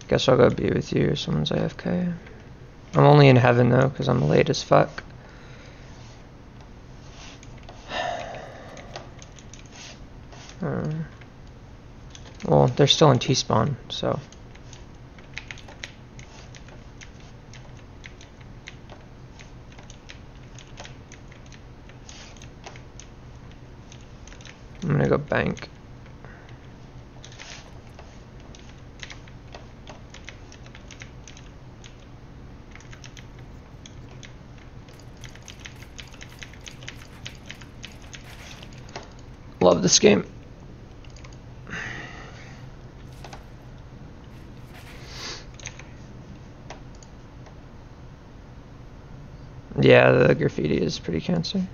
Guess I'll go be with you or someone's AFK. I'm only in heaven though, because I'm late as fuck. Well, they're still in T-spawn, so. I'm gonna go bank. Love this game. Yeah, the graffiti is pretty cancer.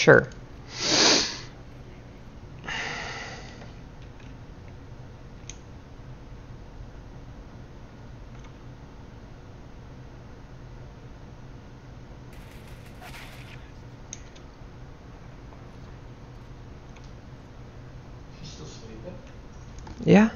Sure. She's still sleeping? Yeah.